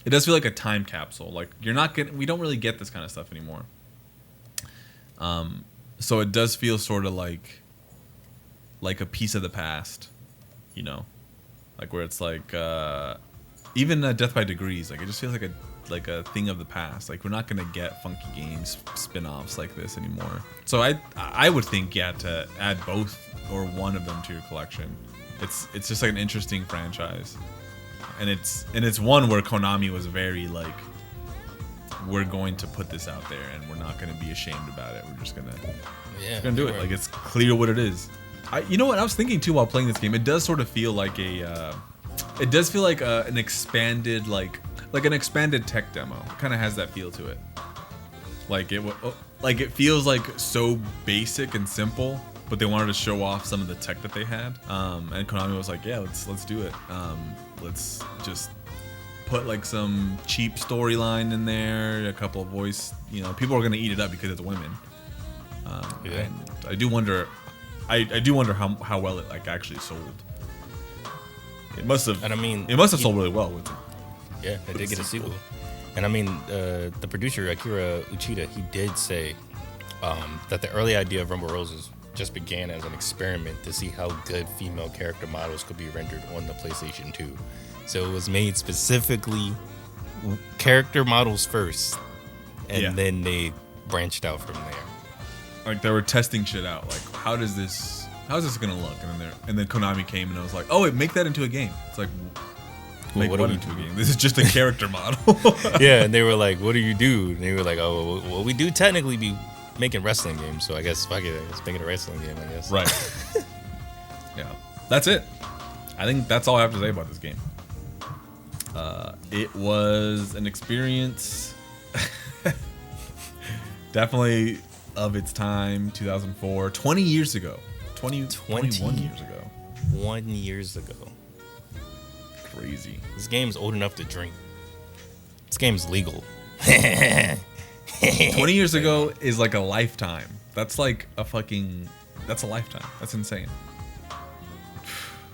It does feel like a time capsule. Like we don't really get this kind of stuff anymore. So it does feel sort of like a piece of the past, you know, like where it's like even Death by Degrees. Like it just feels like a thing of the past. Like we're not gonna get Funky Games spin-offs like this anymore. So I would think to add both or one of them to your collection. It's just like an interesting franchise. And it's one where Konami was very like, we're going to put this out there and we're not going to be ashamed about it. We're just gonna do it. Like it's clear what it is. You know what I was thinking too while playing this game? It does sort of feel like an expanded an expanded tech demo. It kind of has that feel to it. Like it feels like so basic and simple, but they wanted to show off some of the tech that they had. And Konami was like, yeah, let's do it. Let's just put like some cheap storyline in there, a couple of voice, people are gonna eat it up because it's women. And I do wonder how well it like actually sold. It must have. And I mean, it must have sold really well with it. Yeah, they did get a sequel. And I mean, the producer Akira Uchida, he did say that the early idea of Rumble Roses just began as an experiment to see how good female character models could be rendered on the PlayStation 2. So it was made specifically character models first, and then they branched out from there. Like they were testing shit out. Like, how's this gonna look? And then Konami came and I was like, oh, wait, make that into a game. It's like, make what into a game? This is just a character model. Yeah, and they were like, what do you do? And they were like, oh, well, we do technically be making wrestling games, so I guess fuck it, let's make it a wrestling game, I guess. Right. Yeah, that's it. I think that's all I have to say about this game. It was an experience, definitely of its time. 2004, 20 years ago, 21 years ago. 1 years ago. Crazy. This game's old enough to drink. This game's legal. 20 years ago is like a lifetime. That's like a fucking That's a lifetime. That's insane.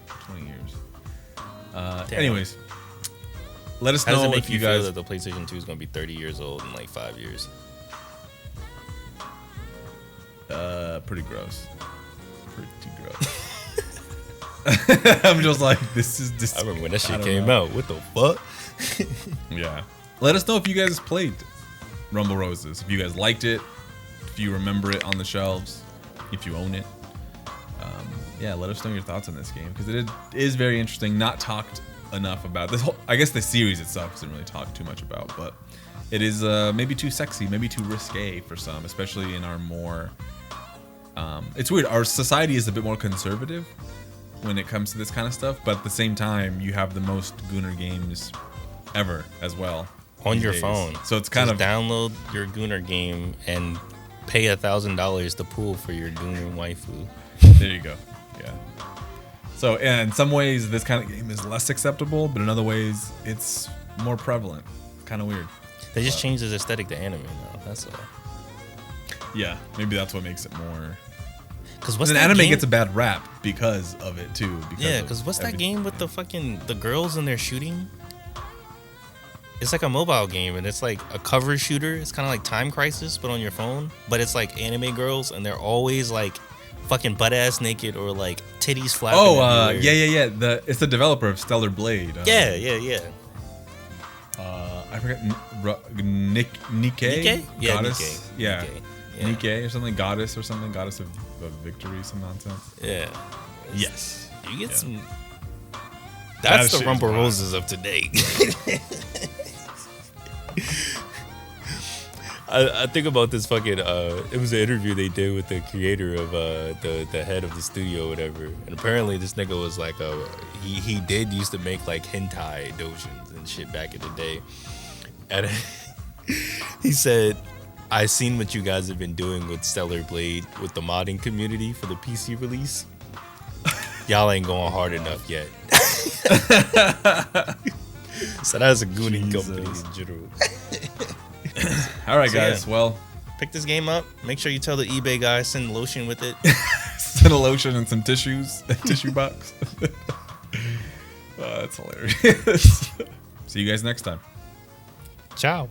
20 years. Anyways, let us How does know it make if you you feel guys. that the PlayStation 2 is going to be 30 years old in like 5 years? Pretty gross. Pretty gross. I'm just like, this is I remember when that shit don't came know. out. What the fuck? Yeah. Let us know if you guys played Rumble Roses. If you guys liked it. If you remember it on the shelves. If you own it. Yeah, let us know your thoughts on this game, because it is very interesting. Not talked enough about this whole. I guess the series itself isn't really talked too much about, but it is maybe too sexy, maybe too risque for some, especially in our more. It's weird. Our society is a bit more conservative when it comes to this kind of stuff, but at the same time, you have the most Gooner games ever as well On these your days. phone. So it's kind Just of download your Gooner game and pay $1,000 to pool for your Gooner waifu. there you go. Yeah. So in some ways, this kind of game is less acceptable, but in other ways, it's more prevalent. Kind of weird. They just changed the aesthetic to anime now. That's all. Yeah, maybe that's what makes it more. Because what's And that anime game? gets a bad rap because of it too. Because what's that game with the fucking the girls and they're shooting? It's like a mobile game, and it's like a cover shooter. It's kind of like Time Crisis, but on your phone. But it's like anime girls, and they're always like fucking butt ass naked or like titties flapping. Oh, everywhere. yeah. It's the developer of Stellar Blade. Yeah. I forget. Nikkei? Yeah, Goddess? Nikkei. Yeah. Nikkei. Yeah. Nikkei or something. Goddess or something. Goddess of victory, some nonsense. Yeah. Yes. You get Yeah. some. That That's the shit is Rumble wild. Roses of today. I think about this fucking. It was an interview they did with the creator of the head of the studio, or whatever. And apparently this nigga was like he did used to make like hentai dojins and shit back in the day. And he said, "I seen what you guys have been doing with Stellar Blade with the modding community for the PC release. Y'all ain't going hard enough yet." So that's a gooning company in general. All right, So, guys. yeah. Well, Pick this game up. Make sure you tell the eBay guy send lotion with it. send a lotion and some tissues. A tissue box. That's hilarious. See you guys next time. Ciao.